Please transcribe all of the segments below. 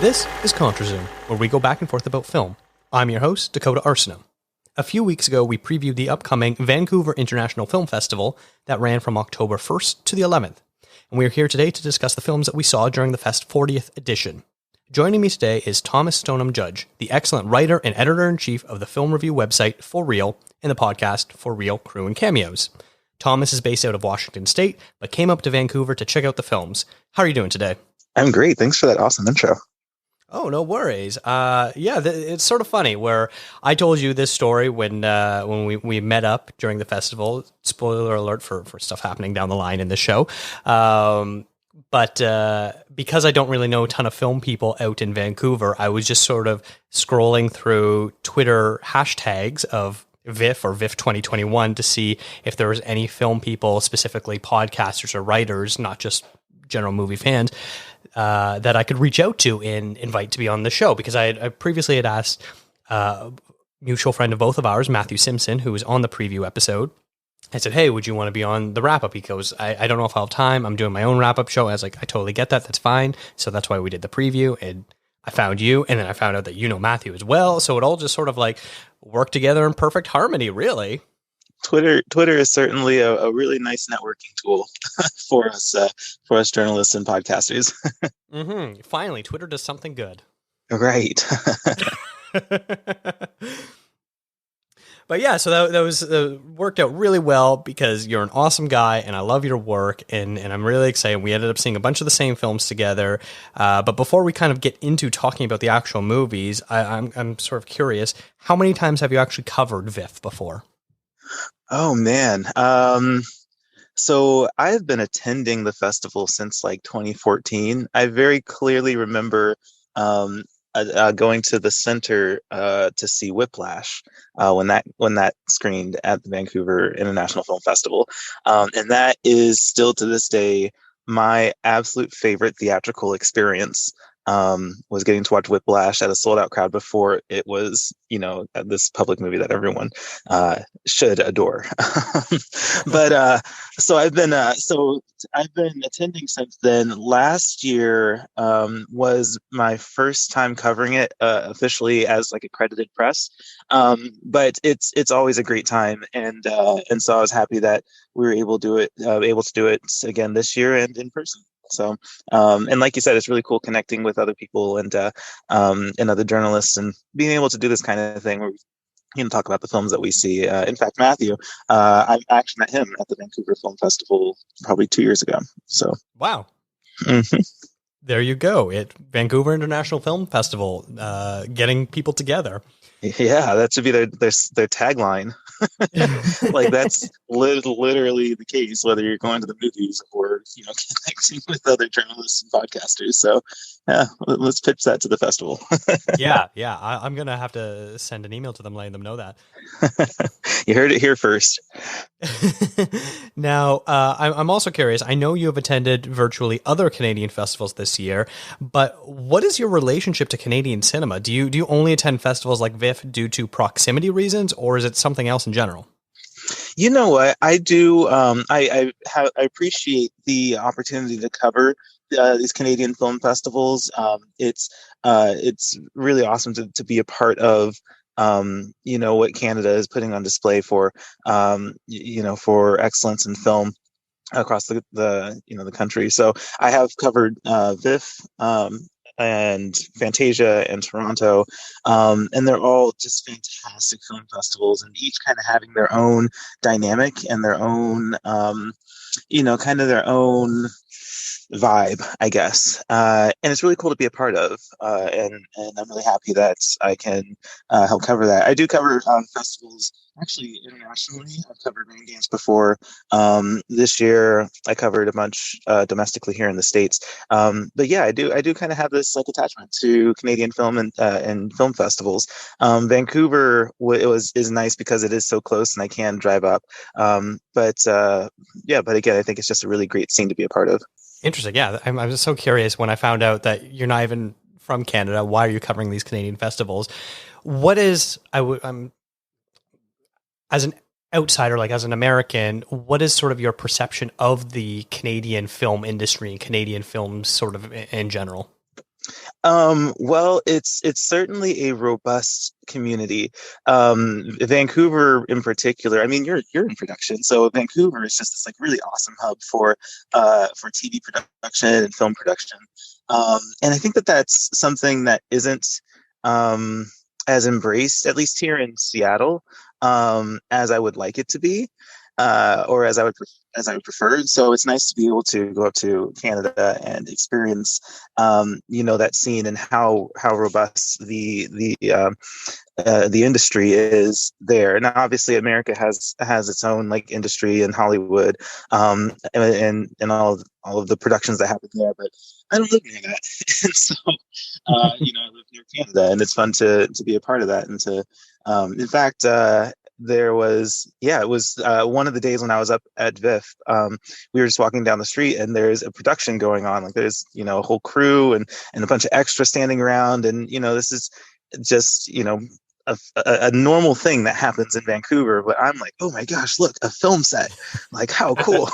This is ContraZoom, where we go back and forth about film. I'm your host, Dakota Arsenault. A few weeks ago, we previewed the upcoming Vancouver International Film Festival that ran from October 1st to the 11th, and we're here today to discuss the films that we saw during the Fest 40th edition. Joining me today is Thomas Stoneham Judge, the excellent writer and editor-in-chief of the film review website For Real and the podcast For Real Crew and Cameos. Thomas is based out of Washington State, but came up to Vancouver to check out the films. How are you doing today? I'm great. Thanks for that awesome intro. Oh, no worries. It's sort of funny where I told you this story when we met up during the festival. Spoiler alert for stuff happening down the line in the show. But because I don't really know a ton of film people out in Vancouver, I was just sort of scrolling through Twitter hashtags of VIFF or VIFF 2021 to see if there was any film people, specifically podcasters or writers, not just general movie fans, that I could reach out to and invite to be on the show. Because I previously had asked a mutual friend of both of ours, Matthew Simpson, who was on the preview episode. I said, hey, would you want to be on the wrap-up? He goes, I don't know if I'll have time. I'm doing my own wrap-up show. I was like, I totally get that. That's fine. So that's why we did the preview. And I found you, and then I found out that you know Matthew as well. So it all just sort of like worked together in perfect harmony, really. Twitter is certainly a really nice networking tool for us journalists and podcasters. Mm-hmm. Finally, Twitter does something good. Right. But yeah, so that was worked out really well because you're an awesome guy and I love your work and I'm really excited. We ended up seeing a bunch of the same films together. But before we kind of get into talking about the actual movies, I'm sort of curious, how many times have you actually covered VIFF before? Oh, man. So I've been attending the festival since like 2014. I very clearly remember going to the center to see Whiplash when that screened at the Vancouver International Film Festival, and that is still to this day my absolute favorite theatrical experience. Was getting to watch Whiplash at a sold out crowd before it was, this public movie that everyone should adore. But so I've been attending since then. Last year was my first time covering it officially as like accredited press. But it's always a great time, and so I was happy that we were able to do it again this year and in person. So, and like you said, it's really cool connecting with other people and other journalists and being able to do this kind of thing where we talk about the films that we see. In fact, Matthew, I actually met him at the Vancouver Film Festival probably 2 years ago. So, wow. Mm-hmm. There you go. Vancouver International Film Festival, getting people together. Yeah, that should be their tagline. Like that's literally the case, whether you're going to the movies or connecting with other journalists and podcasters. So yeah, let's pitch that to the festival. yeah I'm gonna have to send an email to them letting them know that. You heard it here first. Now I'm also curious, I know you have attended virtually other Canadian festivals this year, but what is your relationship to Canadian cinema? Do you only attend festivals like VIFF due to proximity reasons, or is it something else in general? You know what? I do. I appreciate the opportunity to cover these Canadian film festivals. It's really awesome to be a part of. What Canada is putting on display for for excellence in film across the country. So I have covered VIFF. And Fantasia and Toronto, and they're all just fantastic film festivals, and each kind of having their own dynamic and their own, kind of their own vibe, I guess. And it's really cool to be a part of, and I'm really happy that I can help cover that. I do cover festivals actually internationally. I've covered Rain Dance before. This year I covered a bunch domestically here in the States. But yeah, I do kind of have this like attachment to Canadian film and film festivals. Vancouver is nice because it is so close and I can drive up. But again, I think it's just a really great scene to be a part of. Interesting. Yeah, I'm just so curious when I found out that you're not even from Canada. Why are you covering these Canadian festivals? What is I'm as an outsider, like as an American, what is sort of your perception of the Canadian film industry and Canadian films sort of in general? Well, it's certainly a robust community. Vancouver, in particular. I mean, you're in production, so Vancouver is just this like really awesome hub for TV production and film production. And I think that that's something that isn't as embraced, at least here in Seattle, as I would like it to be, or as I would prefer. So it's nice to be able to go up to Canada and experience, that scene and how robust the industry is there. Now, obviously, America has its own like industry in Hollywood, and all of the productions that happen there. But I don't live near that, and so I live near Canada, and it's fun to be a part of that. And to, in fact, there was it was one of the days when I was up at VIFF. We were just walking down the street, and there's a production going on. Like there's a whole crew and a bunch of extras standing around, and this is just a normal thing that happens in Vancouver, but I'm like, oh my gosh, look, a film set. Like, how cool.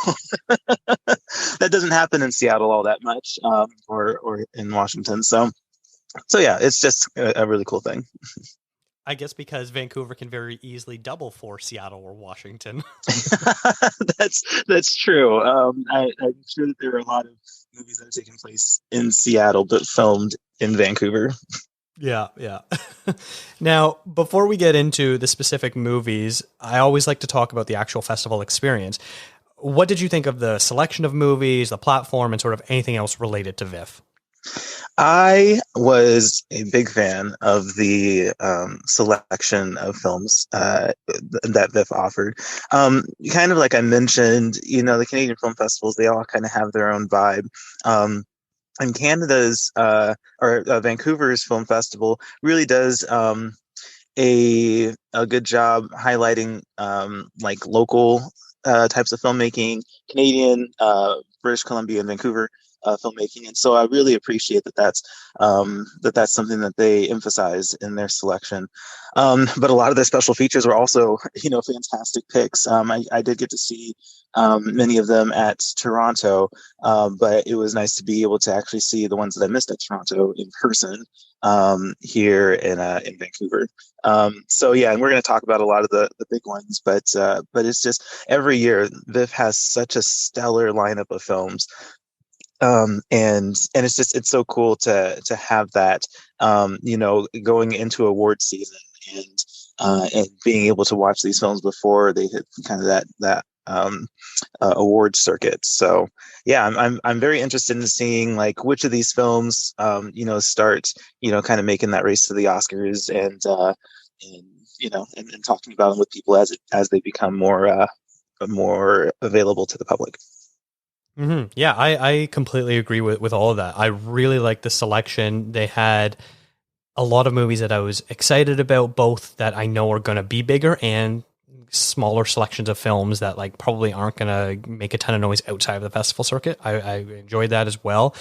That doesn't happen in Seattle all that much, or in Washington. So yeah, it's just a really cool thing. I guess because Vancouver can very easily double for Seattle or Washington. That's true. I'm sure that there are a lot of movies that have taken place in Seattle but filmed in Vancouver. Yeah. Now, before we get into the specific movies, I always like to talk about the actual festival experience. What did you think of the selection of movies, the platform, and sort of anything else related to VIFF? I was a big fan of the selection of films that VIFF offered. Kind of like I mentioned, the Canadian film festivals, they all kind of have their own vibe. And Canada's Vancouver's film festival really does a good job highlighting like local types of filmmaking, Canadian, British Columbia, and Vancouver filmmaking, and so I really appreciate that's something that they emphasize in their selection. But a lot of their special features were also, fantastic picks. I did get to see many of them at Toronto, but it was nice to be able to actually see the ones that I missed at Toronto in person here in Vancouver. So yeah, and we're going to talk about a lot of the big ones, but it's just every year VIFF has such a stellar lineup of films. And it's so cool to have that, going into award season and being able to watch these films before they hit kind of that award circuit. So yeah, I'm very interested in seeing like which of these films, start, kind of making that race to the Oscars and talking about them with people as they become more available to the public. Mm-hmm. Yeah, I completely agree with all of that. I really like the selection. They had a lot of movies that I was excited about, both that I know are going to be bigger and smaller selections of films that like probably aren't going to make a ton of noise outside of the festival circuit. I enjoyed that as well.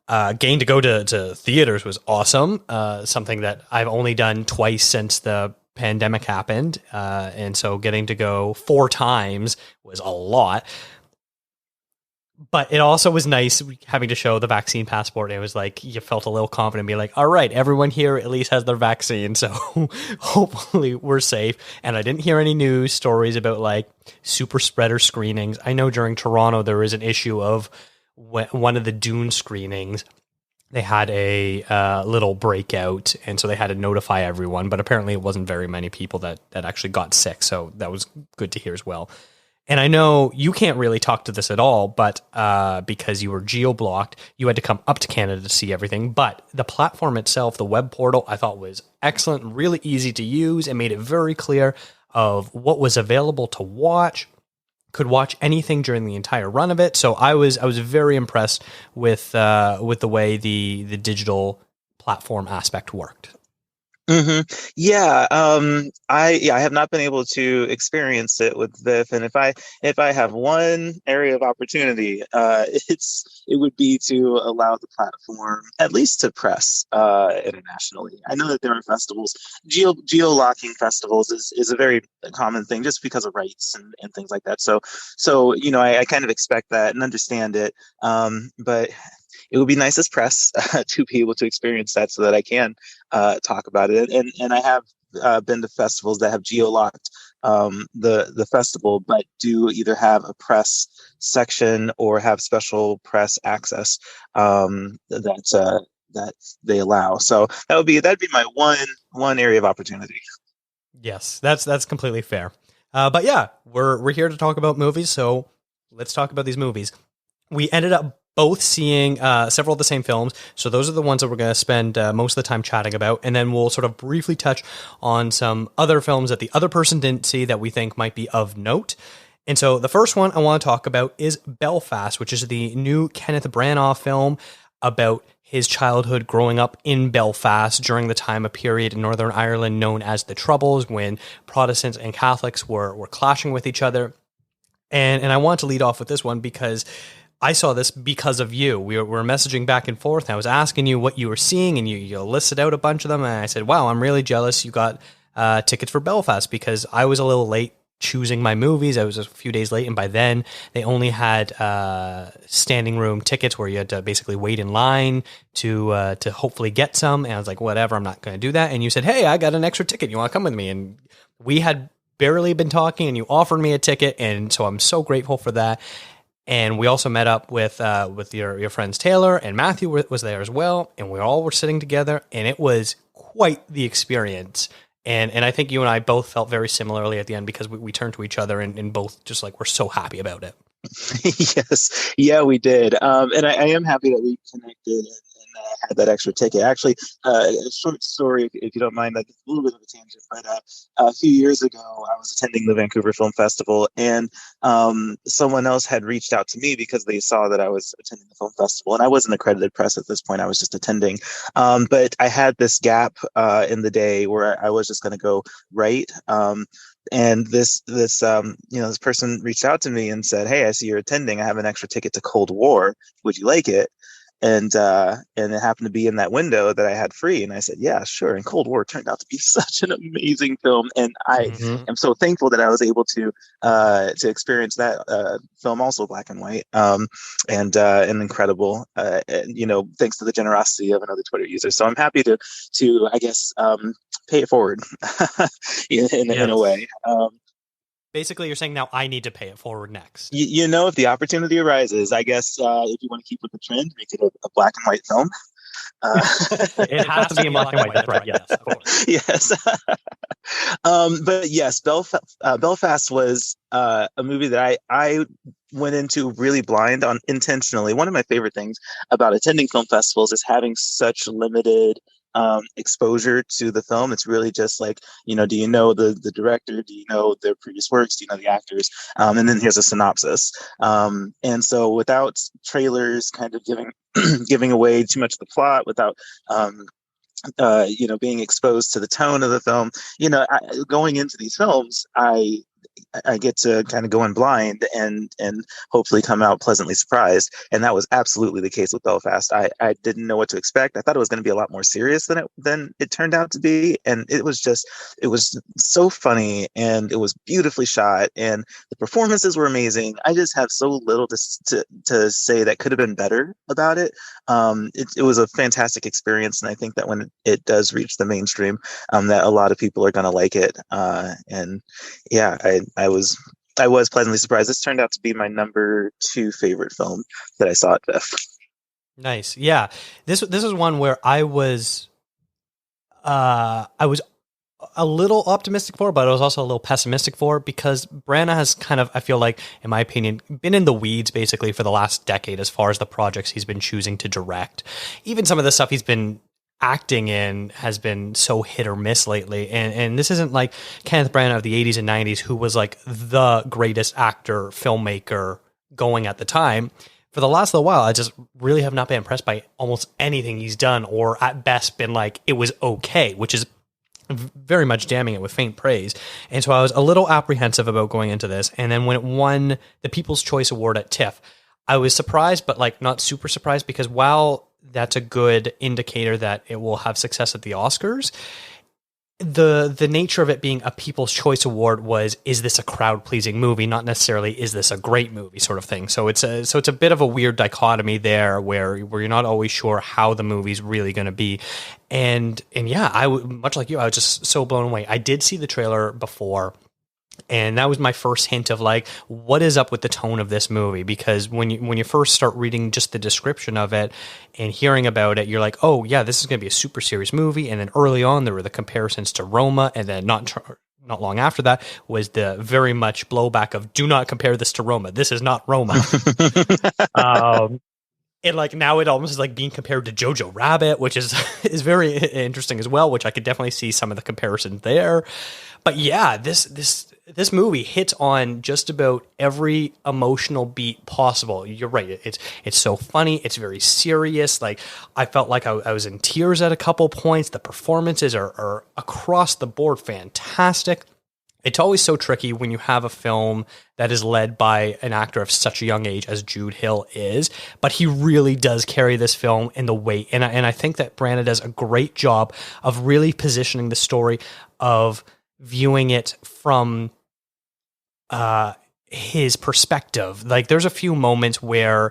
Getting to go to theaters was awesome. Something that I've only done twice since the pandemic happened. And so getting to go 4 times was a lot. But it also was nice having to show the vaccine passport. It was like you felt a little confident, being like, all right, everyone here at least has their vaccine, so hopefully we're safe. And I didn't hear any news stories about like super spreader screenings. I know during Toronto there was an issue of one of the Dune screenings. They had a little breakout, and so they had to notify everyone. But apparently it wasn't very many people that actually got sick, so that was good to hear as well. And I know you can't really talk to this at all, but because you were geo-blocked, you had to come up to Canada to see everything. But the platform itself, the web portal, I thought was excellent and really easy to use. It made it very clear of what was available to watch. Could watch anything during the entire run of it. So I was very impressed with the way the digital platform aspect worked. Mm-hmm. Yeah, I have not been able to experience it with VIFF, and if I have one area of opportunity, it would be to allow the platform at least to press internationally. I know that there are festivals, geo-locking festivals is a very common thing just because of rights and things like that. So I kind of expect that and understand it, but it would be nice as press to be able to experience that so that I can talk about it. And I have been to festivals that have geolocked the festival, but do either have a press section or have special press access that they allow. So that'd be my one area of opportunity. Yes, that's completely fair. But yeah, we're here to talk about movies, so let's talk about these movies. We ended up both seeing several of the same films, so those are the ones that we're going to spend most of the time chatting about, and then we'll sort of briefly touch on some other films that the other person didn't see that we think might be of note. And so the first one I want to talk about is Belfast, which is the new Kenneth Branagh film about his childhood growing up in Belfast during the time, a period in Northern Ireland known as the Troubles, when Protestants and Catholics were clashing with each other. And I want to lead off with this one because I saw this because of you. We were messaging back and forth, and I was asking you what you were seeing, and you listed out a bunch of them, and I said, wow, I'm really jealous you got tickets for Belfast, because I was a little late choosing my movies. I was a few days late, and by then they only had standing room tickets where you had to basically wait in line to hopefully get some. And I was like, whatever, I'm not going to do that. And you said, hey, I got an extra ticket. You want to come with me? And we had barely been talking, and you offered me a ticket, and so I'm so grateful for that. And we also met up with your friends Taylor and Matthew was there as well, and we all were sitting together, and it was quite the experience. And I think you and I both felt very similarly at the end, because we turned to each other and both just like, we're so happy about it. Yes. Yeah, we did. And I am happy that we connected and had that extra ticket. Actually, a short story, if you don't mind, like a little bit of a tangent, but a few years ago, I was attending the Vancouver Film Festival, and someone else had reached out to me because they saw that I was attending the film festival, and I wasn't accredited press at this point. I was just attending. But I had this gap in the day where I was just going to go write. And this person reached out to me and said, hey, I see you're attending. I have an extra ticket to Cold War. Would you like it? And it happened to be in that window that I had free. And I said, yeah, sure. And Cold War turned out to be such an amazing film. And I am so thankful that I was able to experience that film, also black and white, and incredible, and, thanks to the generosity of another Twitter user. So I'm happy to I guess, pay it forward in a way. Basically, you're saying now I need to pay it forward next. If the opportunity arises, I guess if you want to keep with the trend, make it a black and white film. It has to be in black and white. That's right. Yes, of course. Yes. But yes, Belfast was a movie that I went into really blind on intentionally. One of my favorite things about attending film festivals is having such limited exposure to the film. It's really just like, do you know the director? Do you know their previous works? Do you know the actors? And then here's a synopsis. And so without trailers kind of giving away too much of the plot, without being exposed to the tone of the film, going into these films, I get to kind of go in blind and hopefully come out pleasantly surprised. And that was absolutely the case with Belfast. I didn't know what to expect. I thought it was going to be a lot more serious than it turned out to be. And it was so funny, and it was beautifully shot, and the performances were amazing. I just have so little to say that could have been better about it. It was a fantastic experience. And I think that when it does reach the mainstream, that a lot of people are going to like it. And yeah, I was pleasantly surprised. This turned out to be my number 2 favorite film that I saw at VIFF. Nice. Yeah. This is one where I was a little optimistic for, but I was also a little pessimistic for, because Branagh has kind of, I feel like, in my opinion, been in the weeds basically for the last decade as far as the projects he's been choosing to direct. Even some of the stuff he's been acting in has been so hit or miss lately. And this isn't like Kenneth Branagh of the 80s and 90s, who was like the greatest actor, filmmaker going at the time. For the last little while, I just really have not been impressed by almost anything he's done, or at best been like, it was okay, which is very much damning it with faint praise. And so I was a little apprehensive about going into this. And then when it won the People's Choice Award at TIFF, I was surprised, but like not super surprised, because while that's a good indicator that it will have success at the Oscars, the nature of it being a People's Choice Award was, is this a crowd pleasing movie? Not necessarily, is this a great movie, sort of thing. So it's a bit of a weird dichotomy there, where you're not always sure how the movie's really going to be. And yeah, much like you, I was just so blown away. I did see the trailer before, and that was my first hint of like, what is up with the tone of this movie? Because when you first start reading just the description of it and hearing about it, you're like, oh yeah, this is going to be a super serious movie. And then early on, there were the comparisons to Roma, and then not long after that was the very much blowback of, do not compare this to Roma. This is not Roma. And like now it almost is like being compared to Jojo Rabbit, which is very interesting as well, which I could definitely see some of the comparisons there. But yeah, this movie hits on just about every emotional beat possible. You're right. It's so funny. It's very serious. Like, I felt like I was in tears at a couple points. The performances are across the board fantastic. It's always so tricky when you have a film that is led by an actor of such a young age as Jude Hill is, but he really does carry this film in the weight. And I think that Branagh does a great job of really positioning the story, of viewing it from his perspective. Like, there's a few moments where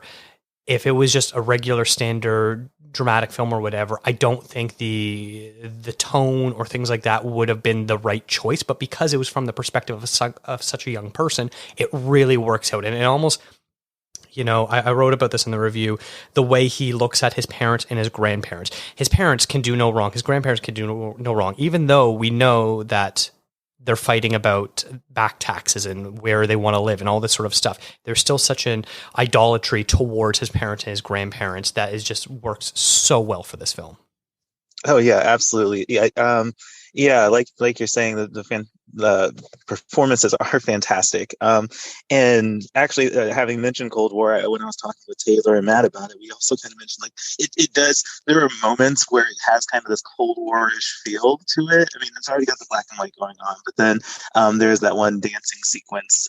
if it was just a regular standard dramatic film or whatever, I don't think the tone or things like that would have been the right choice. But because it was from the perspective of such a young person, it really works out. And it almost, I wrote about this in the review, the way he looks at his parents and his grandparents. His parents can do no wrong. His grandparents can do no wrong, even though we know that they're fighting about back taxes and where they want to live and all this sort of stuff. There's still such an idolatry towards his parents and his grandparents that is just works so well for this film. Oh yeah, absolutely. Yeah, like you're saying, the performances are fantastic. And actually, having mentioned Cold War, when I was talking with Taylor and Matt about it, we also kind of mentioned like it does. There are moments where it has kind of this Cold War-ish feel to it. I mean, it's already got the black and white going on, but then there's that one dancing sequence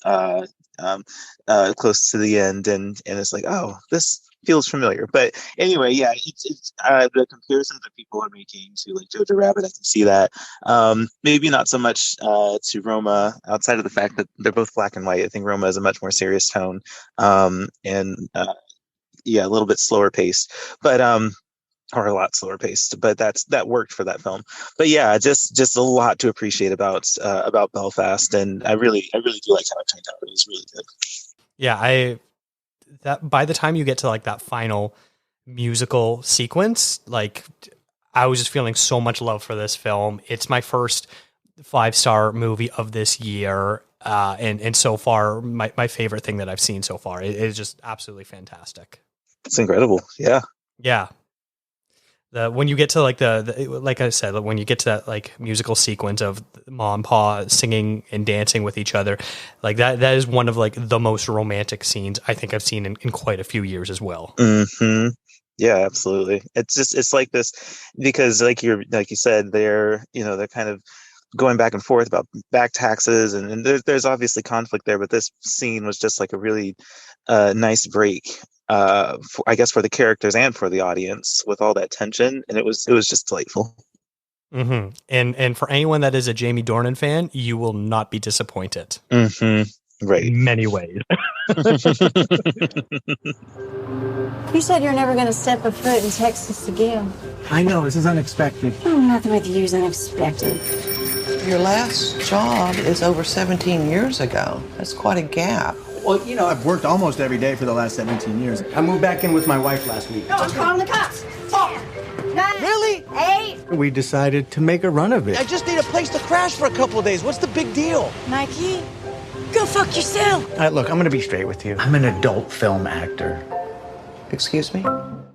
close to the end, and it's like, oh, this feels familiar. But anyway, yeah, it's the comparisons that people are making to like Jojo Rabbit, I can see that. Maybe not so much to Roma, outside of the fact that they're both black and white. I think Roma is a much more serious tone, and a little bit slower paced, but or a lot slower paced. But that worked for that film. But yeah, just a lot to appreciate about Belfast, and I really do like how it turned out. It was really good. Yeah, that by the time you get to like that final musical sequence, like I was just feeling so much love for this film. It's my first 5-star movie of this year. And so far my favorite thing that I've seen so far. It is just absolutely fantastic. It's incredible. Yeah. Yeah. When you get to like like I said, when you get to that like musical sequence of mom and pa singing and dancing with each other, like that is one of like the most romantic scenes I think I've seen in quite a few years as well. Mm-hmm. Yeah, absolutely. It's like this because like you said, they're kind of going back and forth about back taxes, and there's obviously conflict there, but this scene was just like a really nice break. I guess for the characters and for the audience with all that tension, and it was just delightful. Mm-hmm. And for anyone that is a Jamie Dornan fan, you will not be disappointed. Mm-hmm. Right. In many ways. You said you're never going to step a foot in Texas again. I know, this is unexpected. Oh, nothing with you is unexpected. Your last job is over 17 years ago. That's quite a gap. Well, I've worked almost every day for the last 17 years. I moved back in with my wife last week. No, I'm calling the cops. 10, 9, Really? 8. We decided to make a run of I it. just need a place to crash for a couple of days. What's the big deal? Mikey, go fuck yourself. Look, I'm going to be straight with you. I'm an adult film actor. Excuse me?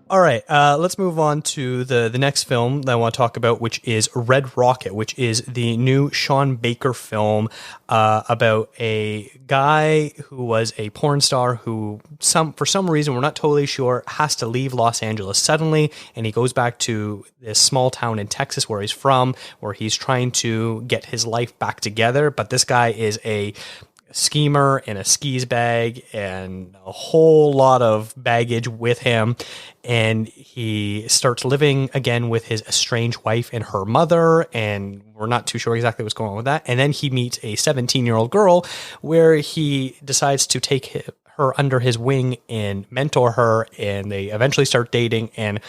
All right, let's move on to the next film that I want to talk about, which is Red Rocket, which is the new Sean Baker film about a guy who was a porn star who, for some reason, we're not totally sure, has to leave Los Angeles suddenly, and he goes back to this small town in Texas where he's from, where he's trying to get his life back together. But this guy is a schemer in a skis bag and a whole lot of baggage with him. And he starts living again with his estranged wife and her mother. And we're not too sure exactly what's going on with that. And then he meets a 17-year-old girl where he decides to take her under his wing and mentor her. And they eventually start dating. And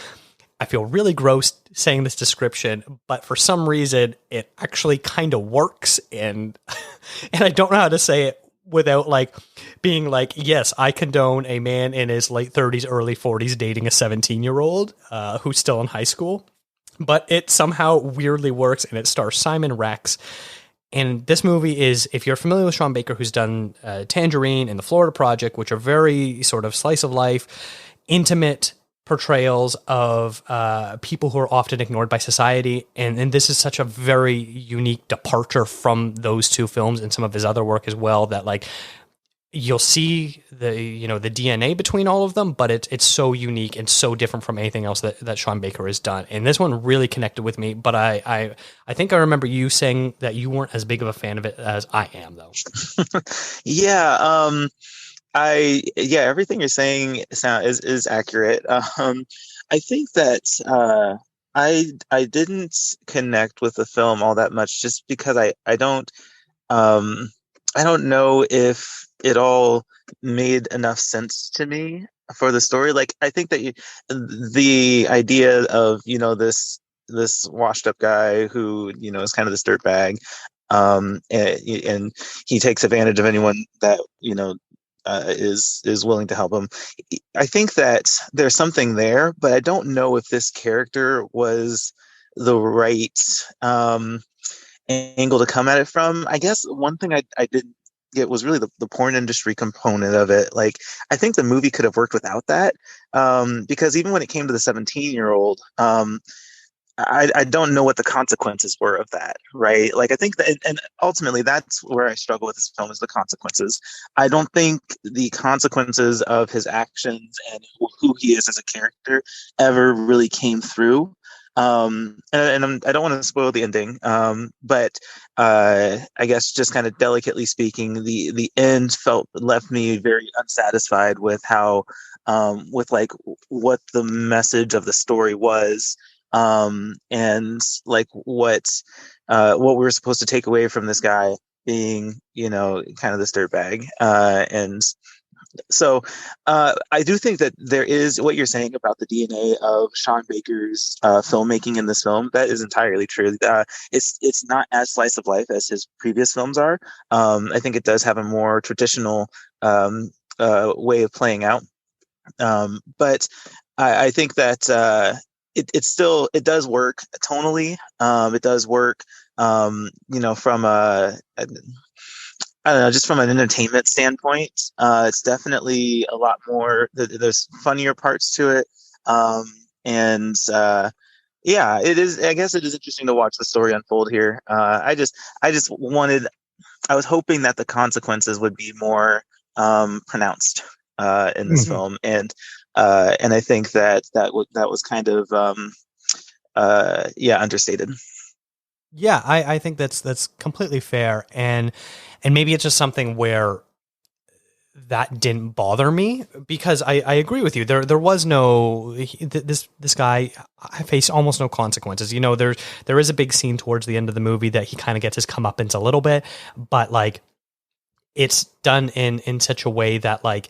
I feel really gross saying this description, but for some reason it actually kind of works, and I don't know how to say it without like being like, yes, I condone a man in his late 30s, early 40s dating a 17-year-old who's still in high school, but it somehow weirdly works, and it stars Simon Rex. And this movie is, if you're familiar with Sean Baker, who's done Tangerine and The Florida Project, which are very sort of slice of life, intimate portrayals of people who are often ignored by society, and this is such a very unique departure from those two films and some of his other work as well, that like you'll see the DNA between all of them, but it's so unique and so different from anything else that Sean Baker has done. And this one really connected with me, but I think I remember you saying that you weren't as big of a fan of it as I am, though. Yeah. Everything you're saying is accurate. I think that I didn't connect with the film all that much, just because I don't know if it all made enough sense to me for the story. Like, I think that the idea of this washed up guy who is kind of this dirtbag, and he takes advantage of anyone that is willing to help him. I think that there's something there, but I don't know if this character was the right angle to come at it from. I guess one thing I didn't get was really the porn industry component of it. Like, I think the movie could have worked without that, because even when it came to the 17-year-old, I don't know what the consequences were of that, right? Like, I think that, and ultimately that's where I struggle with this film, is the consequences. I don't think the consequences of his actions and who he is as a character ever really came through. I don't want to spoil the ending, but I guess just kind of delicately speaking, the end left me very unsatisfied with how, with like what the message of the story was. And like what we were supposed to take away from this guy being, kind of this dirtbag. And so I do think that there is what you're saying about the DNA of Sean Baker's filmmaking in this film. That is entirely true. It's not as slice of life as his previous films are. I think it does have a more traditional way of playing out. But I think that it does work tonally. It does work, from I don't know, just from an entertainment standpoint. It's definitely a lot more. There's funnier parts to it, and it is. I guess it is interesting to watch the story unfold here. I was hoping that the consequences would be more pronounced in this film, and I think that was kind of understated. Yeah, I think that's completely fair, and maybe it's just something where that didn't bother me, because I agree with you. There was no this guy faced almost no consequences. There is a big scene towards the end of the movie that he kind of gets his comeuppance a little bit, but like it's done in such a way that like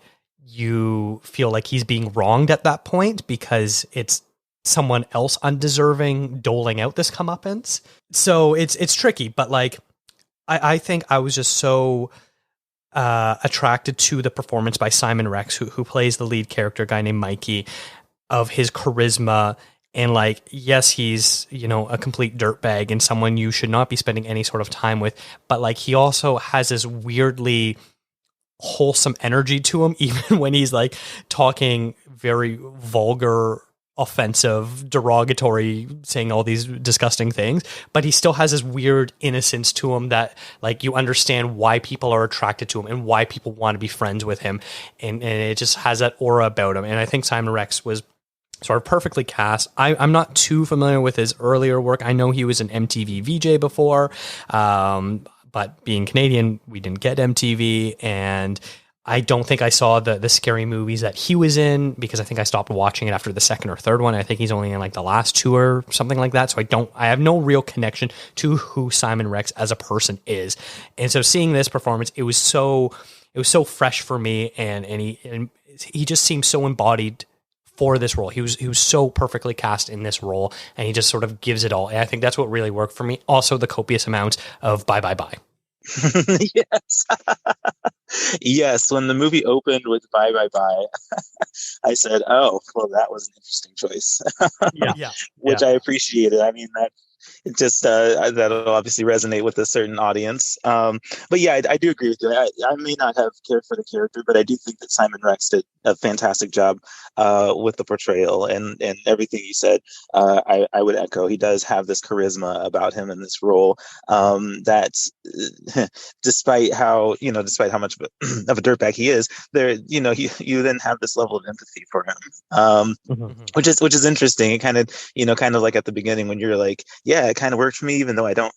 you feel like he's being wronged at that point, because it's someone else undeserving doling out this comeuppance. So it's tricky, but like I think I was just so attracted to the performance by Simon Rex, who plays the lead character, a guy named Mikey, of his charisma. And like, yes, he's, a complete dirtbag and someone you should not be spending any sort of time with, but like he also has this weirdly wholesome energy to him, even when he's like talking very vulgar, offensive, derogatory, saying all these disgusting things, but he still has this weird innocence to him that like you understand why people are attracted to him and why people want to be friends with him, and it just has that aura about him. And I think Simon Rex was sort of perfectly cast. I'm not too familiar with his earlier work. I know he was an MTV VJ before, but being Canadian, we didn't get MTV, and I don't think I saw the scary movies that he was in, because I think I stopped watching it after the second or third one. I think he's only in like the last two or something like that. So I have no real connection to who Simon Rex as a person is. And so seeing this performance, it was so fresh for me, and he just seemed so embodied for this role. He was so perfectly cast in this role, and he just sort of gives it all. And I think that's what really worked for me. Also, the copious amounts of bye bye bye. Yes. Yes, when the movie opened with bye bye bye, I said, oh, well, that was an interesting choice. Yeah. Which I appreciated. I mean, that it just that'll obviously resonate with a certain audience. But yeah, I do agree with you. I may not have cared for the character, but I do think that Simon Rex did a fantastic job with the portrayal, and everything you said. I would echo. He does have this charisma about him in this role. That despite how much of a dirtbag he is, you then have this level of empathy for him, which is interesting. It kind of like at the beginning when you're like, yeah, it kind of worked for me, even though I don't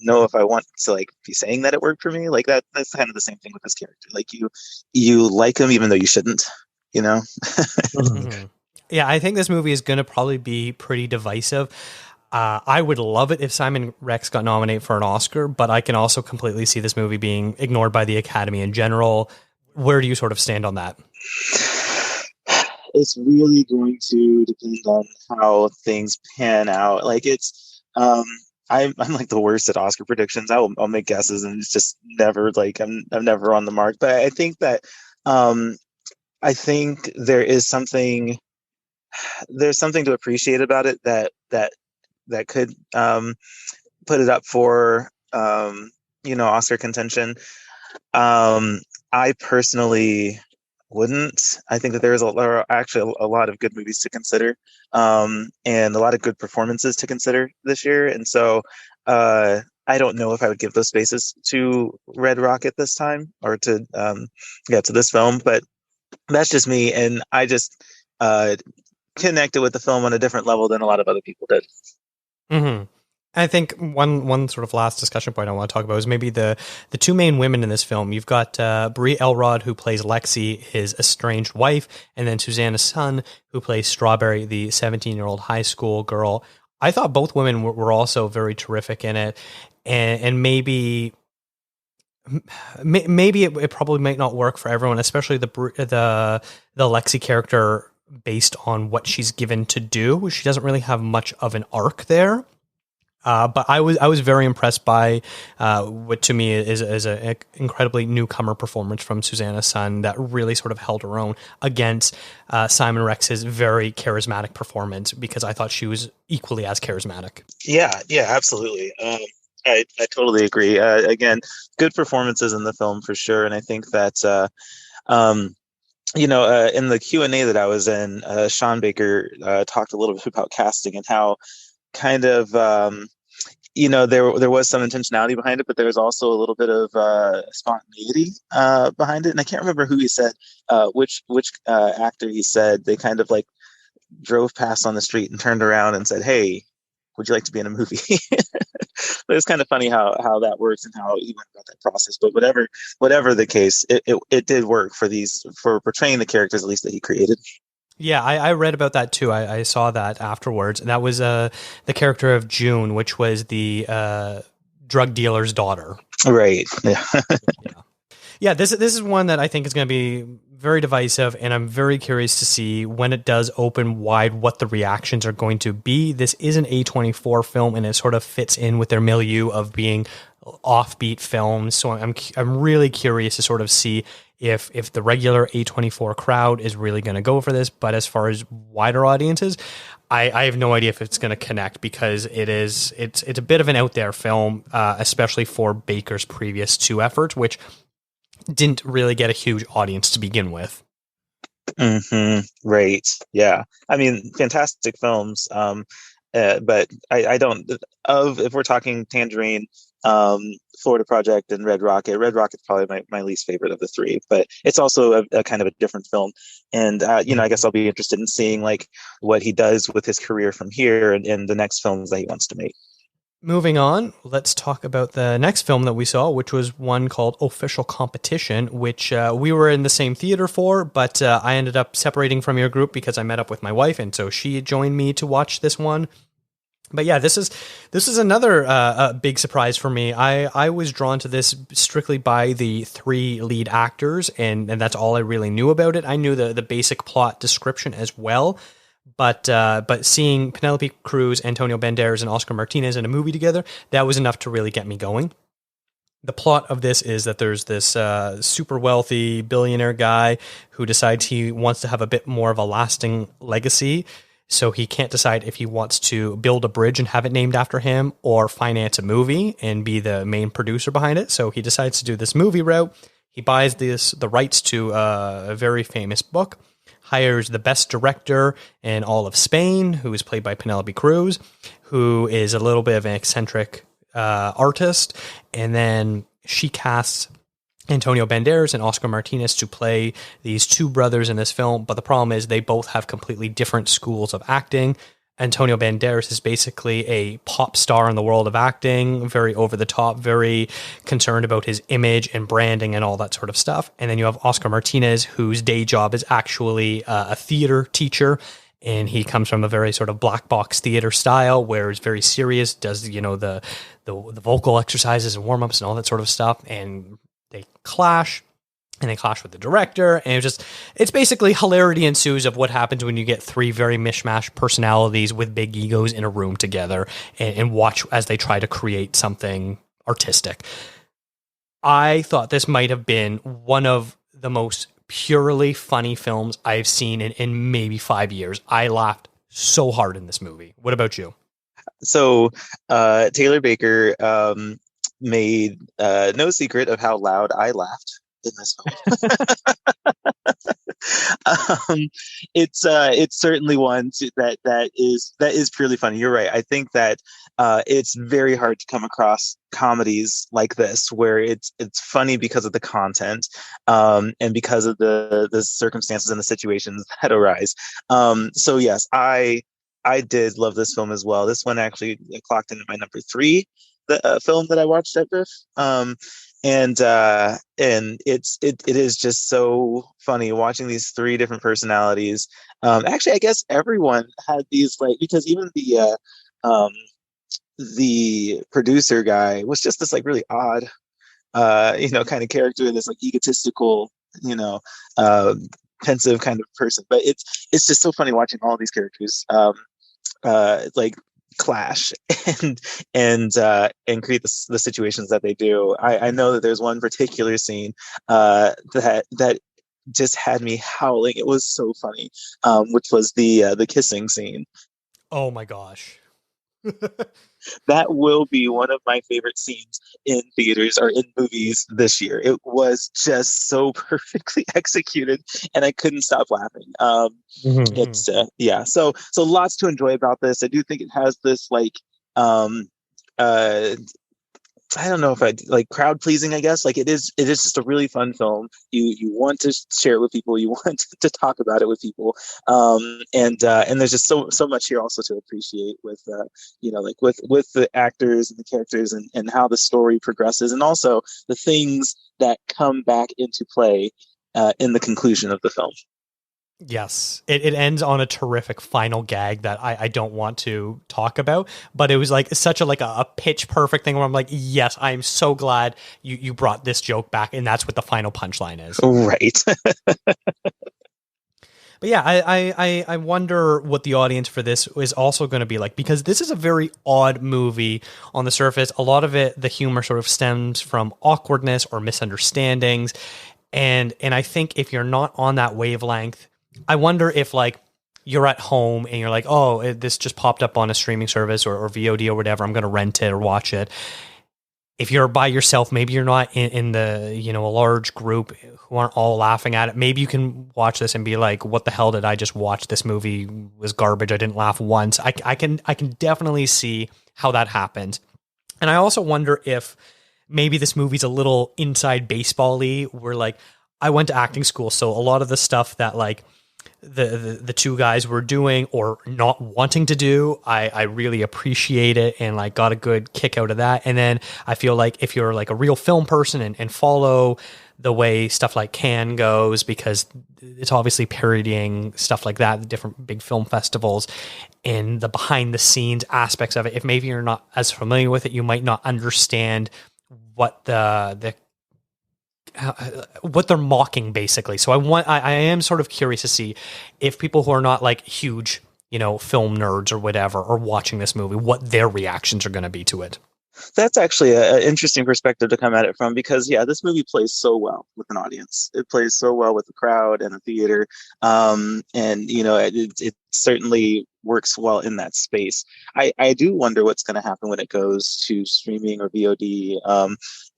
know if I want to like be saying that it worked for me. Like that's kind of the same thing with this character. Like you like him even though you shouldn't, you know? Yeah, I think this movie is going to probably be pretty divisive. I would love it if Simon Rex got nominated for an Oscar, but I can also completely see this movie being ignored by the Academy in general. Where do you sort of stand on that? It's really going to depend on how things pan out. Like I'm like the worst at Oscar predictions. I'll make guesses and it's just never like I'm never on the mark. But I think that I think there's something to appreciate about it that could put it up for Oscar contention. I personally wouldn't. I think that there are actually a lot of good movies to consider, and a lot of good performances to consider this year. And so I don't know if I would give those spaces to Red Rocket this time, or to this film, but that's just me, and I just connected with the film on a different level than a lot of other people did. Mm-hmm. I think one sort of last discussion point I want to talk about is maybe the two main women in this film. You've got Brie Elrod, who plays Lexi, his estranged wife, and then Susanna Sun, who plays Strawberry, the 17-year-old high school girl. I thought both women were also very terrific in it, and maybe it probably might not work for everyone, especially the Lexi character, based on what she's given to do. She doesn't really have much of an arc there. But I was very impressed by what to me is an incredibly newcomer performance from Susanna Sun that really sort of held her own against Simon Rex's very charismatic performance, because I thought she was equally as charismatic. Yeah, absolutely. I totally agree. Again, good performances in the film for sure, and I think that in the Q&A that I was in, Sean Baker talked a little bit about casting and how kind of there was some intentionality behind it, but there was also a little bit of spontaneity behind it. And I can't remember who he said, which actor he said they kind of like drove past on the street and turned around and said, "Hey, would you like to be in a movie?" But it's kind of funny how that works and how he went about that process. But whatever the case, it did work for portraying the characters, at least, that he created. Yeah, I read about that too. I saw that afterwards. And that was the character of June, which was the drug dealer's daughter. Right. Yeah. Yeah, this is one that I think is going to be very divisive, and I'm very curious to see when it does open wide what the reactions are going to be. This is an A24 film, and it sort of fits in with their milieu of being offbeat films. So I'm really curious to sort of see if the regular A24 crowd is really going to go for this. But as far as wider audiences, I have no idea if it's going to connect, because it's a bit of an out there film, especially for Baker's previous two efforts, which didn't really get a huge audience to begin with. Mm-hmm. Right. Yeah. I mean, fantastic films. But I don't, if we're talking Tangerine, Florida Project, and Red Rocket's probably my least favorite of the three, but it's also a kind of a different film. And, I guess I'll be interested in seeing like what he does with his career from here and the next films that he wants to make. Moving on, let's talk about the next film that we saw, which was one called Official Competition, which we were in the same theater for, but I ended up separating from your group because I met up with my wife, and so she joined me to watch this one. But yeah, this is another big surprise for me. I was drawn to this strictly by the three lead actors, and that's all I really knew about it. I knew the basic plot description as well. But seeing Penelope Cruz, Antonio Banderas, and Oscar Martinez in a movie together, that was enough to really get me going. The plot of this is that there's this super wealthy billionaire guy who decides he wants to have a bit more of a lasting legacy. So he can't decide if he wants to build a bridge and have it named after him or finance a movie and be the main producer behind it. So he decides to do this movie route. He buys the rights to a very famous book, hires the best director in all of Spain, who is played by Penelope Cruz, who is a little bit of an eccentric artist. And then she casts Antonio Banderas and Oscar Martinez to play these two brothers in this film. But the problem is they both have completely different schools of acting. Antonio Banderas is basically a pop star in the world of acting, very over the top, very concerned about his image and branding and all that sort of stuff. And then you have Oscar Martinez, whose day job is actually a theater teacher. And he comes from a very sort of black box theater style where it's very serious, does, the vocal exercises and warm-ups and all that sort of stuff. And they clash. And they clash with the director, and it's basically hilarity ensues of what happens when you get three very mishmash personalities with big egos in a room together and watch as they try to create something artistic. I thought this might have been one of the most purely funny films I've seen in maybe 5 years. I laughed so hard in this movie. What about you? So Taylor Baker made no secret of how loud I laughed in this film. It's certainly one that is purely funny. You're right. I think that it's very hard to come across comedies like this where it's funny because of the content and because of the circumstances and the situations that arise. So yes, I did love this film as well. This one actually clocked into my number 3, the film that I watched at VIFF. And it is just so funny watching these 3 different personalities. Actually, I guess everyone had these, like, because even the producer guy was just this like really odd, kind of character, this like egotistical, pensive kind of person. But it's just so funny watching all these characters like clash and create the situations that they do. I know that there's one particular scene that just had me howling. It was so funny, which was the kissing scene. Oh my gosh. That will be one of my favorite scenes in theaters or in movies this year. It was just so perfectly executed, and I couldn't stop laughing. It's so lots to enjoy about this. I do think it has this like I don't know if I like crowd pleasing, I guess. Like it is just a really fun film. You want to share it with people. You want to talk about it with people. And there's just so much here also to appreciate with, with the actors and the characters and how the story progresses, and also the things that come back into play in the conclusion of the film. Yes, it ends on a terrific final gag that I don't want to talk about, but it was like such a pitch perfect thing where I'm like, yes, I'm so glad you brought this joke back, and that's what the final punchline is. Right. But yeah, I wonder what the audience for this is also going to be like, because this is a very odd movie on the surface. A lot of it, the humor sort of stems from awkwardness or misunderstandings, and I think if you're not on that wavelength, I wonder if like you're at home and you're like, oh, this just popped up on a streaming service or VOD or whatever, I'm going to rent it or watch it. If you're by yourself, maybe you're not in the, a large group who aren't all laughing at it. Maybe you can watch this and be like, what the hell did I just watch? This movie was garbage. I didn't laugh once. I can definitely see how that happens. And I also wonder if maybe this movie's a little inside baseball-y, where like I went to acting school. So a lot of the stuff that like the two guys were doing or not wanting to do. I really appreciate it and like got a good kick out of that. And then I feel like if you're like a real film person and follow the way stuff like Cannes goes, because it's obviously parodying stuff like that, the different big film festivals and the behind the scenes aspects of it. If maybe you're not as familiar with it, you might not understand what what they're mocking basically. So I am sort of curious to see if people who are not like huge, film nerds or whatever are watching this movie, what their reactions are going to be to it. That's actually an interesting perspective to come at it from, because this movie plays so well with an audience. It plays so well with the crowd and the theater. And it certainly works well in that space. I do wonder what's going to happen when it goes to streaming or VOD.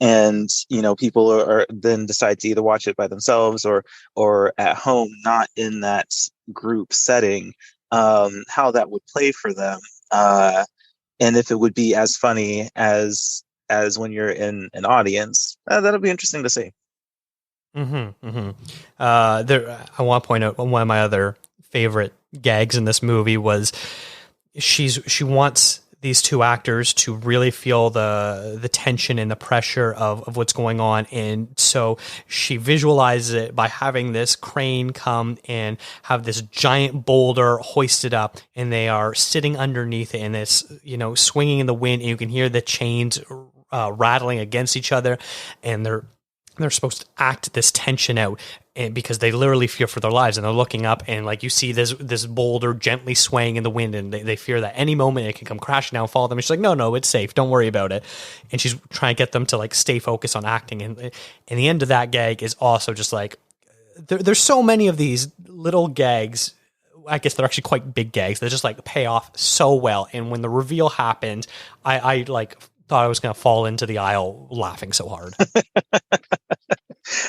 And people are then decide to either watch it by themselves or at home, not in that group setting, how that would play for them. And if it would be as funny as when you're in an audience, that'll be interesting to see. I want to point out one of my other favorite gags in this movie was she wants these two actors to really feel the tension and the pressure of what's going on. And so she visualizes it by having this crane come and have this giant boulder hoisted up, and they are sitting underneath it and it's, swinging in the wind, and you can hear the chains rattling against each other, and they're supposed to act this tension out, and because they literally fear for their lives, and they're looking up, and like you see this boulder gently swaying in the wind, and they fear that any moment it can come crashing down and fall them. And she's like, no, it's safe. Don't worry about it. And she's trying to get them to like stay focused on acting. And the end of that gag is also just like, there's so many of these little gags. I guess they're actually quite big gags. They just like pay off so well. And when the reveal happened, I like thought I was going to fall into the aisle laughing so hard.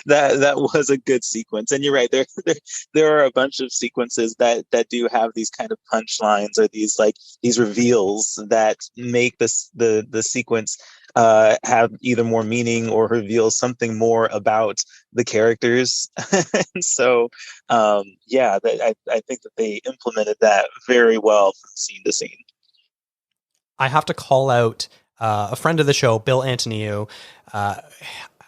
That was a good sequence, and you're right. There are a bunch of sequences that do have these kind of punchlines or these reveals that make the sequence have either more meaning or reveal something more about the characters. And so, I think that they implemented that very well from scene to scene. I have to call out a friend of the show, Bill Antoniou.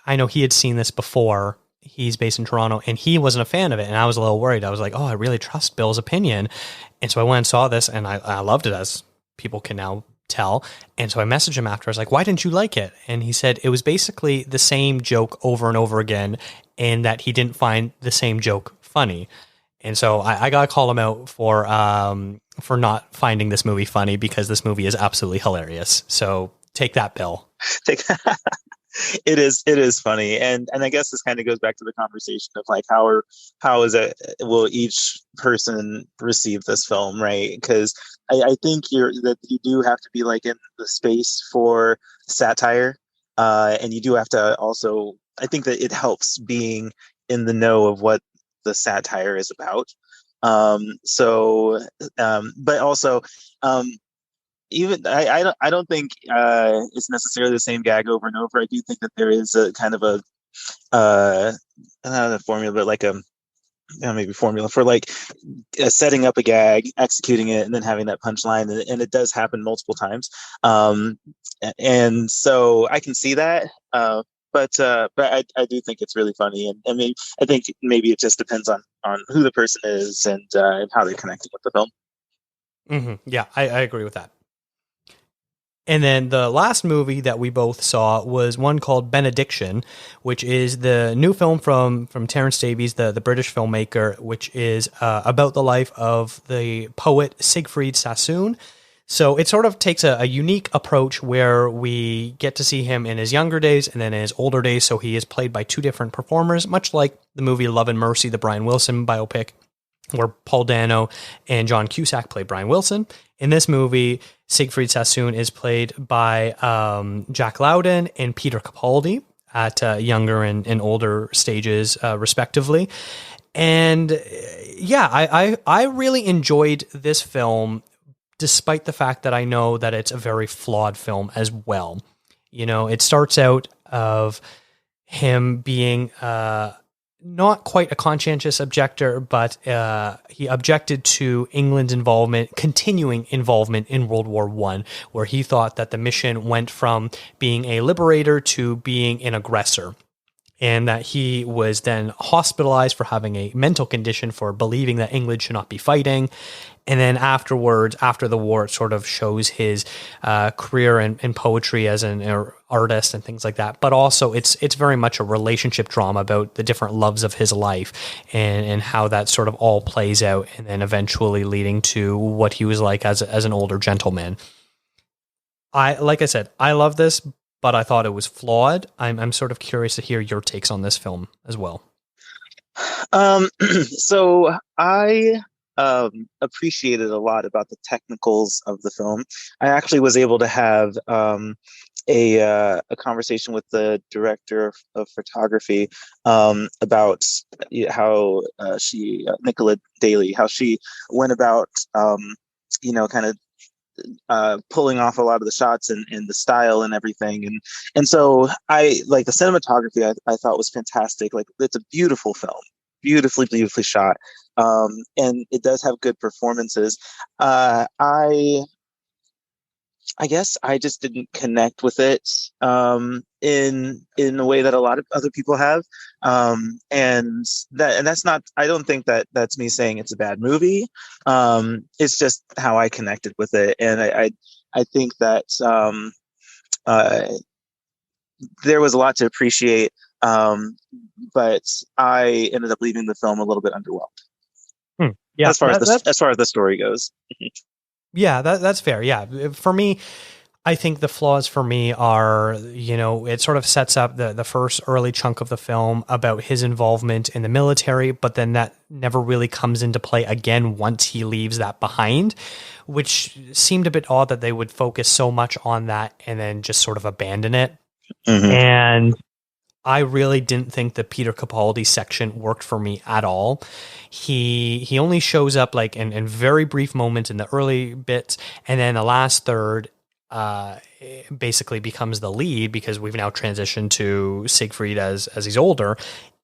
I know he had seen this before. He's based in Toronto, and he wasn't a fan of it, and I was a little worried. I was like, I really trust Bill's opinion. And so I went and saw this, and I loved it, as people can now tell. And so I messaged him after. I was like, why didn't you like it? And he said it was basically the same joke over and over again, and that he didn't find the same joke funny. And so I got to call him out for not finding this movie funny, because this movie is absolutely hilarious. So take that, Bill. It is funny, and I guess this kind of goes back to the conversation of like how will each person receive this film, right? Because I think you do have to be like in the space for satire, and you do have to also, I think that it helps being in the know of what the satire is about. But also, even I don't think it's necessarily the same gag over and over. I do think that there is a kind of a not a formula, but like maybe formula for like setting up a gag, executing it, and then having that punchline, and it does happen multiple times. And so I can see that. But I do think it's really funny, and I mean, I think maybe it just depends on who the person is and how they're connecting with the film. Mm-hmm. Yeah, I agree with that. And then the last movie that we both saw was one called Benediction, which is the new film from Terence Davies, the British filmmaker, which is about the life of the poet Siegfried Sassoon. So it sort of takes a unique approach where we get to see him in his younger days and then in his older days. So he is played by two different performers, much like the movie Love and Mercy, the Brian Wilson biopic, where Paul Dano and John Cusack play Brian Wilson. In this movie, Siegfried Sassoon is played by Jack Lowden and Peter Capaldi at younger and older stages, respectively. And I really enjoyed this film, despite the fact that I know that it's a very flawed film as well. You know, it starts out of him being not quite a conscientious objector, but he objected to England's continuing involvement in World War I, where he thought that the mission went from being a liberator to being an aggressor. And that he was then hospitalized for having a mental condition for believing that England should not be fighting. And then afterwards, after the war, it sort of shows his career in poetry as an artist and things like that. But also it's very much a relationship drama about the different loves of his life and how that sort of all plays out, and then eventually leading to what he was like as an older gentleman. Like I said, I love this, but I thought it was flawed. I'm sort of curious to hear your takes on this film as well. So I appreciated a lot about the technicals of the film. I actually was able to have a conversation with the director of photography about how Nicola Daly, how she went about kind of pulling off a lot of the shots and the style and everything, and so I like the cinematography. I thought was fantastic. Like, it's a beautiful film, beautifully shot, and it does have good performances. I guess I just didn't connect with it in a way that a lot of other people have, and that's not. I don't think that that's me saying it's a bad movie. It's just how I connected with it, and I think that there was a lot to appreciate, but I ended up leaving the film a little bit underwhelmed. Yeah, as far as the story goes. Yeah, that's fair. Yeah. For me, I think the flaws for me are, it sort of sets up the first early chunk of the film about his involvement in the military, but then that never really comes into play again once he leaves that behind, which seemed a bit odd that they would focus so much on that and then just sort of abandon it. Mm-hmm. And I really didn't think the Peter Capaldi section worked for me at all. He only shows up like in very brief moments in the early bits, and then the last third basically becomes the lead because we've now transitioned to Siegfried as he's older,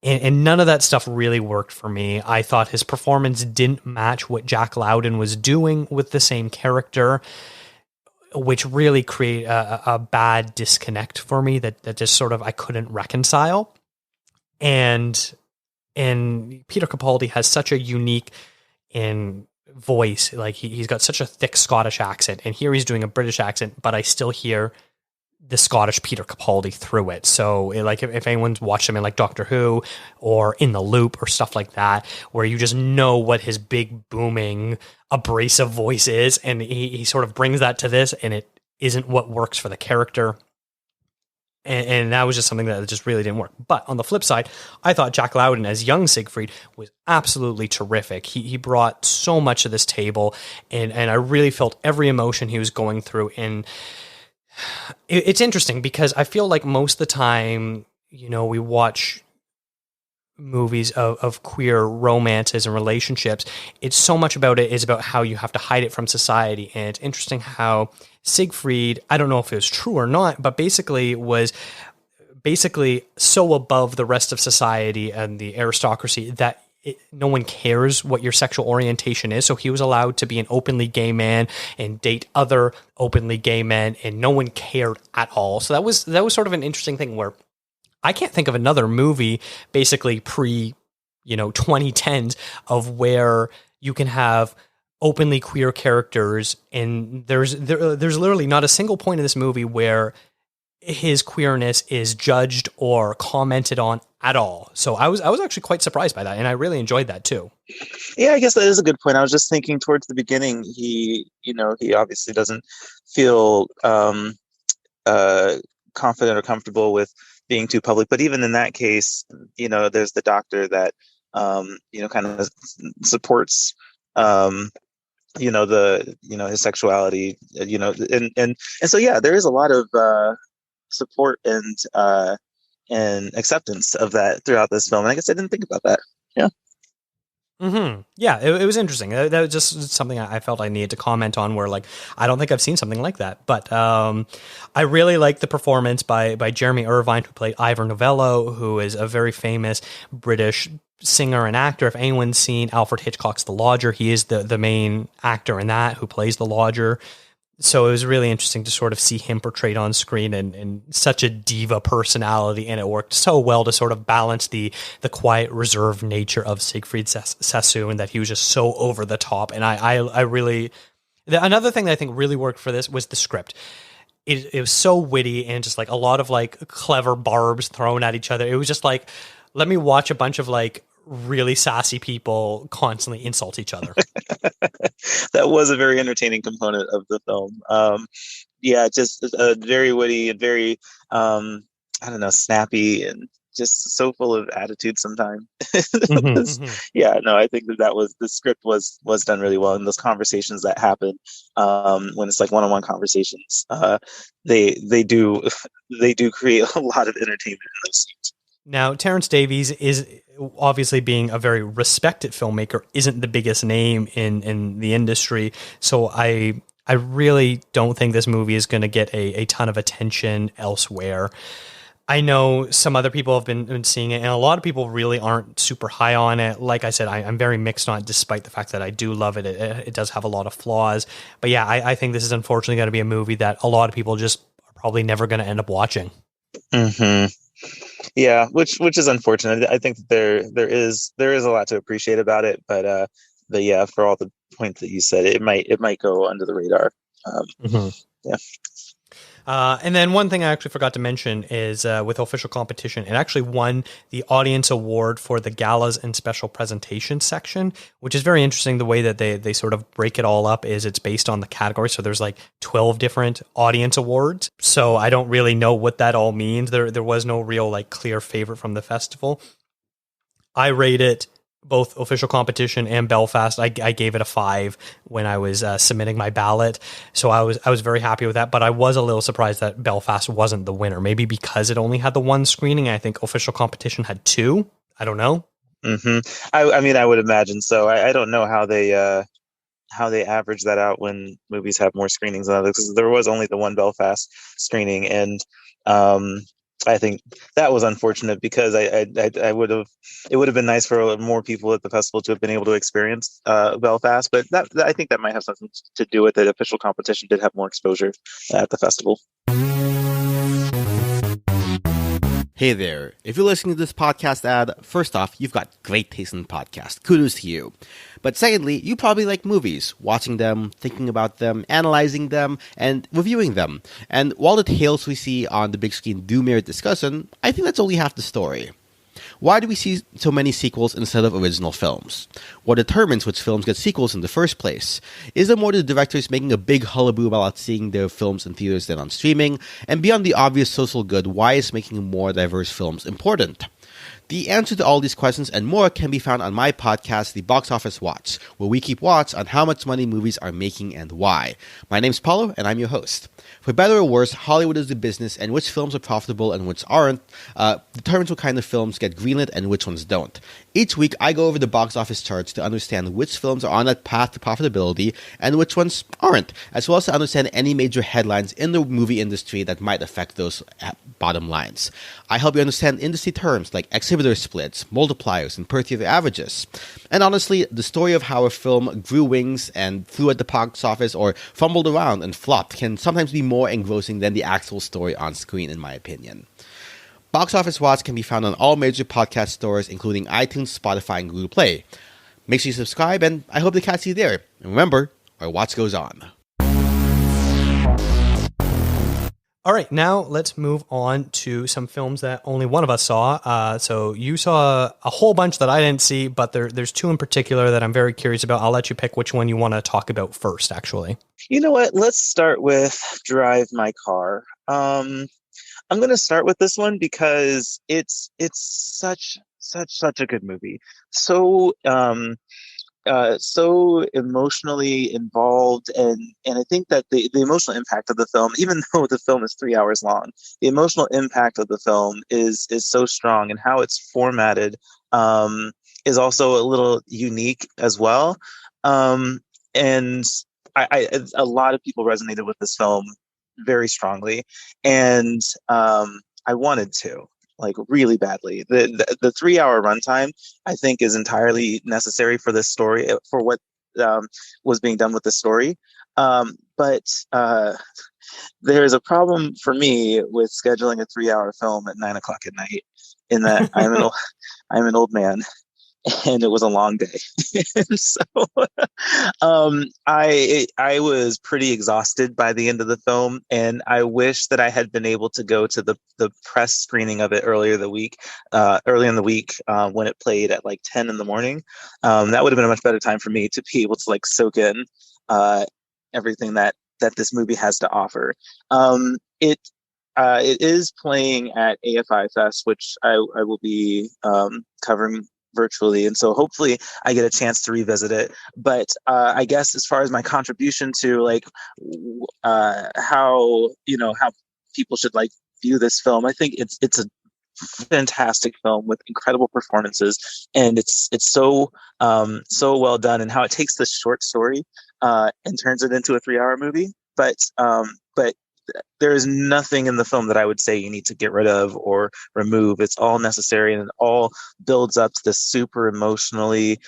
and none of that stuff really worked for me. I thought his performance didn't match what Jack Lowden was doing with the same character, which really create a bad disconnect for me that just sort of I couldn't reconcile. And Peter Capaldi has such a unique voice. Like he's got such a thick Scottish accent, and here he's doing a British accent, but I still hear the Scottish Peter Capaldi through it. So like if anyone's watched him in like Doctor Who or In the Loop or stuff like that, where you just know what his big booming abrasive voice is, and he sort of brings that to this, and it isn't what works for the character. And that was just something that just really didn't work. But on the flip side, I thought Jack Lowden as young Siegfried was absolutely terrific. He brought so much to this table, and I really felt every emotion he was going through. And it's interesting because I feel like most of the time, we watch movies of queer romances and relationships. It's so much about it is about how you have to hide it from society. And it's interesting how Siegfried, I don't know if it was true or not, but was so above the rest of society and the aristocracy that no one cares what your sexual orientation is. So he was allowed to be an openly gay man and date other openly gay men, and no one cared at all. So that was sort of an interesting thing where I can't think of another movie basically pre, 2010s of where you can have openly queer characters, and there's literally not a single point in this movie where his queerness is judged or commented on at all. So I was actually quite surprised by that, and I really enjoyed that too. Yeah, I guess that is a good point. I was just thinking towards the beginning, he obviously doesn't feel confident or comfortable with being too public. But even in that case, there's the doctor that kind of supports his sexuality, and so yeah, there is a lot of support and acceptance of that throughout this film. And I guess I didn't think about that. Yeah. Yeah, it was interesting. That was just something I felt I needed to comment on, where like I don't think I've seen something like that. But I really like the performance by Jeremy Irvine, who played Ivor Novello, who is a very famous British singer and actor. If anyone's seen Alfred Hitchcock's The Lodger, he is the main actor in that, who plays the Lodger. So it was really interesting to sort of see him portrayed on screen and such a diva personality, and it worked so well to sort of balance the quiet, reserved nature of Siegfried Sassoon, that he was just so over the top. And I really, another thing that I think really worked for this was the script. It was so witty and just like a lot of like clever barbs thrown at each other. It was just like, let me watch a bunch of like really sassy people constantly insult each other. That was a very entertaining component of the film. Yeah, just a very witty and very, I don't know, snappy and just so full of attitude sometimes. Yeah, no, I think that was, the script was done really well. And those conversations that happen when it's like one-on-one conversations, they do create a lot of entertainment in those scenes. Now, Terrence Davies is obviously, being a very respected filmmaker, isn't the biggest name in the industry. So I really don't think this movie is going to get a ton of attention elsewhere. I know some other people have been seeing it, and a lot of people really aren't super high on it. Like I said, I'm very mixed on it, despite the fact that I do love it. It does have a lot of flaws. But yeah, I think this is unfortunately going to be a movie that a lot of people just are probably never going to end up watching. Yeah, which is unfortunate. I think that there is a lot to appreciate about it, but yeah, for all the points that you said, it might go under the radar. Yeah. And then one thing I actually forgot to mention is with Official Competition, it actually won the Audience Award for the Galas and Special Presentation section, which is very interesting. The way that they sort of break it all up is it's based on the category. So there's like 12 different audience awards. So I don't really know what that all means. There was no real like clear favorite from the festival. I rate it, both Official Competition and Belfast, I gave it a 5 when I was submitting my ballot. So I was very happy with that, but I was a little surprised that Belfast wasn't the winner. Maybe because it only had the one screening. I think Official Competition had 2. I don't know. I mean, I would imagine so. I don't know how they average that out when movies have more screenings than others, because there was only the one Belfast screening, and I think that was unfortunate, because I would have, it would have been nice for more people at the festival to have been able to experience Belfast, but I think that might have something to do with it. Official Competition did have more exposure at the festival. Hey there. If you're listening to this podcast ad, first off, you've got great taste in podcasts. Kudos to you. But secondly, you probably like movies, watching them, thinking about them, analyzing them, and reviewing them. And while the tales we see on the big screen do merit discussion, I think that's only half the story. Why do we see so many sequels instead of original films? What determines which films get sequels in the first place? Is it more the directors making a big hullabaloo about seeing their films in theaters than on streaming? And beyond the obvious social good, why is making more diverse films important? The answer to all these questions and more can be found on my podcast, The Box Office Watch, where we keep watch on how much money movies are making and why. My name's Paulo, and I'm your host. For better or worse, Hollywood is the business, and which films are profitable and which aren't determines what kind of films get greenlit and which ones don't. Each week, I go over the box office charts to understand which films are on that path to profitability and which ones aren't, as well as to understand any major headlines in the movie industry that might affect those bottom lines. I help you understand industry terms like exhibitor splits, multipliers, and per theater averages. And honestly, the story of how a film grew wings and flew at the box office or fumbled around and flopped can sometimes be more engrossing than the actual story on screen, in my opinion. Box Office Watch can be found on all major podcast stores, including iTunes, Spotify, and Google Play. Make sure you subscribe, and I hope to catch you there. And remember, our watch goes on. All right, now let's move on to some films that only one of us saw. So you saw a whole bunch that I didn't see, but there's 2 in particular that I'm very curious about. I'll let you pick which one you want to talk about first, actually. You know what? Let's start with Drive My Car. I'm going to start with this one because it's such a good movie. So emotionally involved, and I think that the emotional impact of the film, even though the film is 3 hours long, the emotional impact of the film is so strong, and how it's formatted is also a little unique as well. And a lot of people resonated with this film very strongly, and I wanted to, like, really badly. The 3 hour runtime, I think, is entirely necessary for this story, for what was being done with the story. But there's a problem for me with scheduling a 3 hour film at 9 o'clock at night, in that I'm an old man, and it was a long day. And so I was pretty exhausted by the end of the film, and I wish that I had been able to go to the press screening of it early in the week, when it played at like 10 in the morning. That would have been a much better time for me to be able to like soak in everything that this movie has to offer. It is playing at AFI Fest, which I will be covering virtually, and so hopefully I get a chance to revisit it. But I guess as far as my contribution to like how people should like view this film, I think it's a fantastic film with incredible performances, and it's so well done, and how it takes this short story and turns it into a 3 hour movie. But there is nothing in the film that I would say you need to get rid of or remove. It's all necessary, and it all builds up to this super emotionally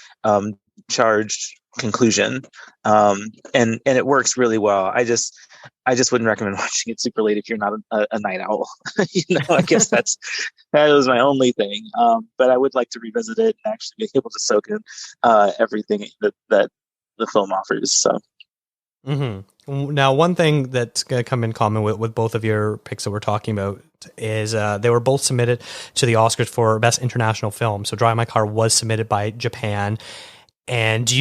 charged conclusion. And it works really well. I just wouldn't recommend watching it super late if you're not a night owl. I guess that was my only thing. But I would like to revisit it and actually be able to soak in everything that the film offers. So. Mm-hmm. Now, one thing that's going to come in common with both of your picks that we're talking about is they were both submitted to the Oscars for Best International Film. So Drive My Car was submitted by Japan. And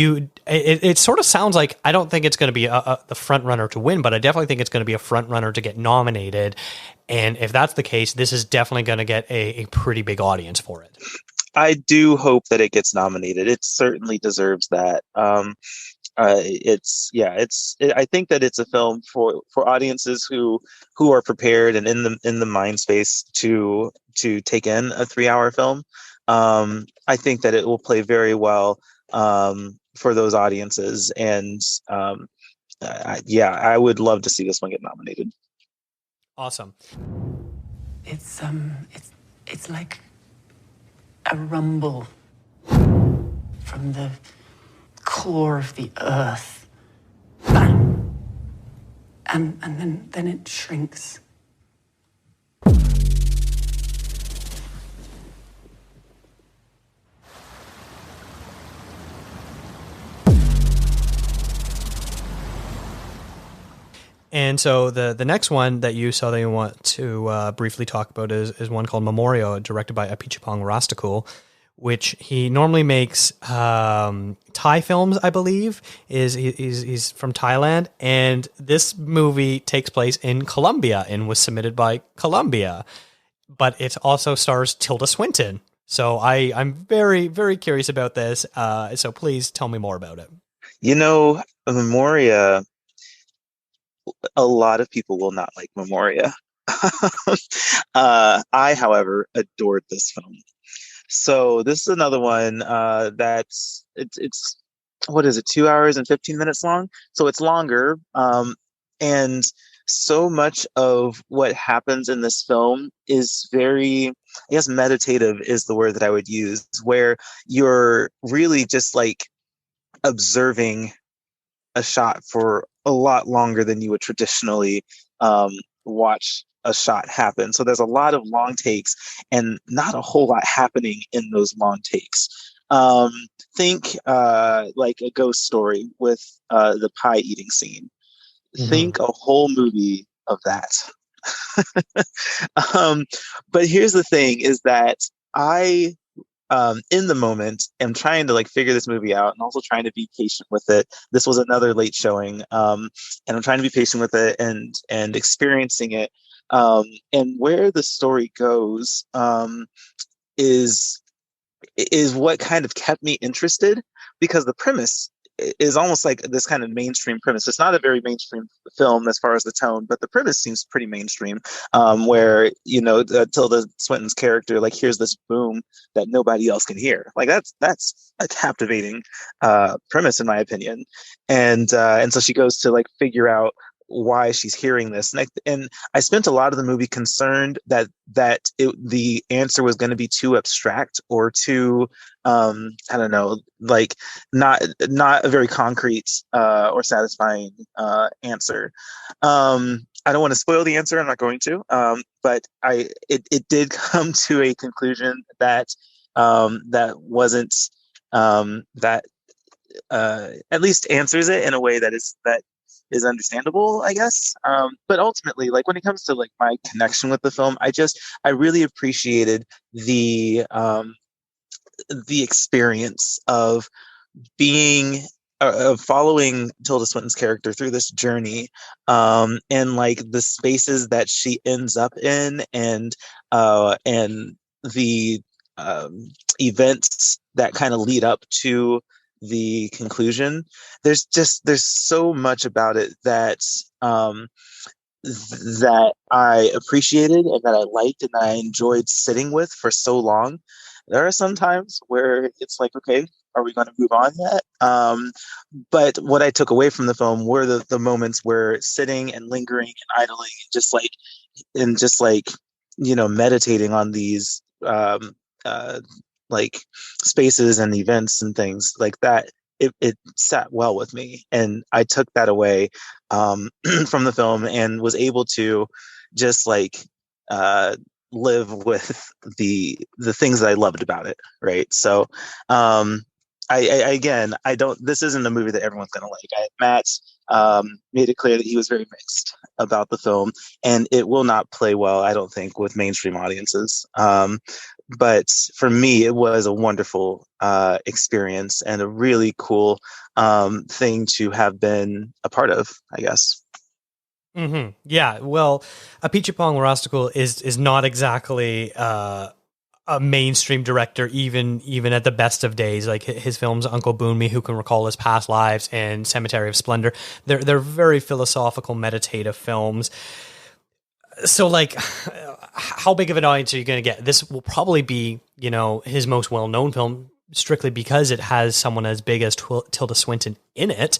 it sort of sounds like, I don't think it's going to be the front runner to win, but I definitely think it's going to be a front runner to get nominated. And if that's the case, this is definitely going to get a pretty big audience for it. I do hope that it gets nominated. It certainly deserves that. I think that it's a film for audiences who are prepared and in the mind space to take in a 3 hour film. I think that it will play very well for those audiences, and I would love to see this one get nominated. Awesome. It's like a rumble from the core of the earth. Bang! And then it shrinks. And so the next one that you saw that you want to briefly talk about is one called Memoria, directed by Apichatpong Rastakul, which he normally makes Thai films, I believe. He's from Thailand, and this movie takes place in Colombia and was submitted by Colombia, but it also stars Tilda Swinton. So I'm very, very curious about this. So please tell me more about it. Memoria, a lot of people will not like Memoria. I, however, adored this film. So this is another one that's it's what is it, 2 hours and 15 minutes long? So it's longer, and so much of what happens in this film is very, I guess, meditative is the word that I would use, where you're really just like observing a shot for a lot longer than you would traditionally watch a shot happen. So there's a lot of long takes and not a whole lot happening in those long takes. Think like a ghost story with the pie eating scene. Mm-hmm. Think a whole movie of that. But here's the thing is that I in the moment am trying to like figure this movie out and also trying to be patient with it. This was another late showing, and I'm trying to be patient with it and experiencing it. And where the story goes is what kind of kept me interested, because the premise is almost like this kind of mainstream premise. It's not a very mainstream film as far as the tone, but the premise seems pretty mainstream. Where Tilda Swinton's character like hears this boom that nobody else can hear. Like that's a captivating premise in my opinion, and so she goes to like figure out why she's hearing this, and I spent a lot of the movie concerned that the answer was going to be too abstract or too I don't know, like not a very concrete or satisfying answer. I don't want to spoil the answer. I'm not going to, but it did come to a conclusion that that wasn't that at least answers it in a way that is understandable, I guess. But ultimately, like when it comes to like my connection with the film, I really appreciated the experience of being of following Tilda Swinton's character through this journey, and like the spaces that she ends up in, and the events that kind of lead up to the conclusion. There's so much about it that that I appreciated and that I liked and that I enjoyed sitting with for so long. There are some times where it's like, okay, are we going to move on yet? But what I took away from the film were the moments where sitting and lingering and idling and just like meditating on these like spaces and events and things like that. It sat well with me, and I took that away from the film and was able to just like live with the things that I loved about it. Right. So I don't, this isn't a movie that everyone's going to like. Matt made it clear that he was very mixed about the film, and it will not play well, I don't think, with mainstream audiences. But for me, it was a wonderful experience and a really cool thing to have been a part of, I guess. Mm-hmm. Yeah, well, Apichatpong Weerasethakul is not exactly a mainstream director, even at the best of days. Like his films, Uncle Boonmee, Who Can Recall His Past Lives, and Cemetery of Splendor, they're very philosophical, meditative films. So, like, how big of an audience are you going to get? This will probably be, his most well-known film, strictly because it has someone as big as Tilda Swinton in it.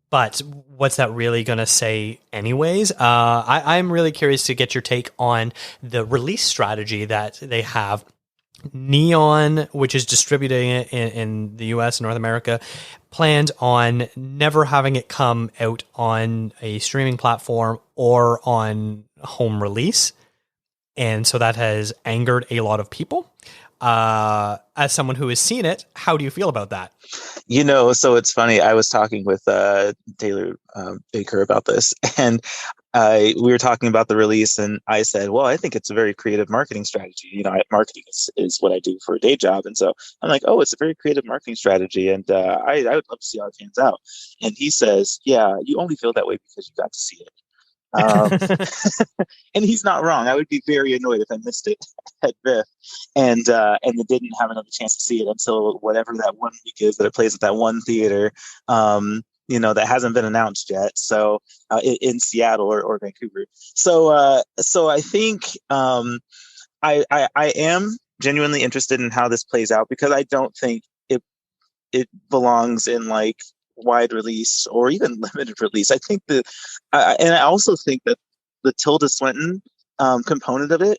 But what's that really going to say anyways? I'm really curious to get your take on the release strategy that they have. Neon, which is distributing it in the US and North America, planned on never having it come out on a streaming platform or on home release. And so that has angered a lot of people. As someone who has seen it, how do you feel about that? So it's funny. I was talking with Taylor Baker about this, and we were talking about the release, and I said, well, I think it's a very creative marketing strategy. Marketing is what I do for a day job. And so I'm like, oh, it's a very creative marketing strategy. And I would love to see how it pans out. And he says, yeah, you only feel that way because you got to see it. And he's not wrong. I would be very annoyed if I missed it at VIFF and didn't have another chance to see it until whatever that one week is that it plays at that one theater, that hasn't been announced yet. So in Seattle or Vancouver. So I think I am genuinely interested in how this plays out, because I don't think it belongs in like wide release or even limited release. I think and I also think that the Tilda Swinton component of it,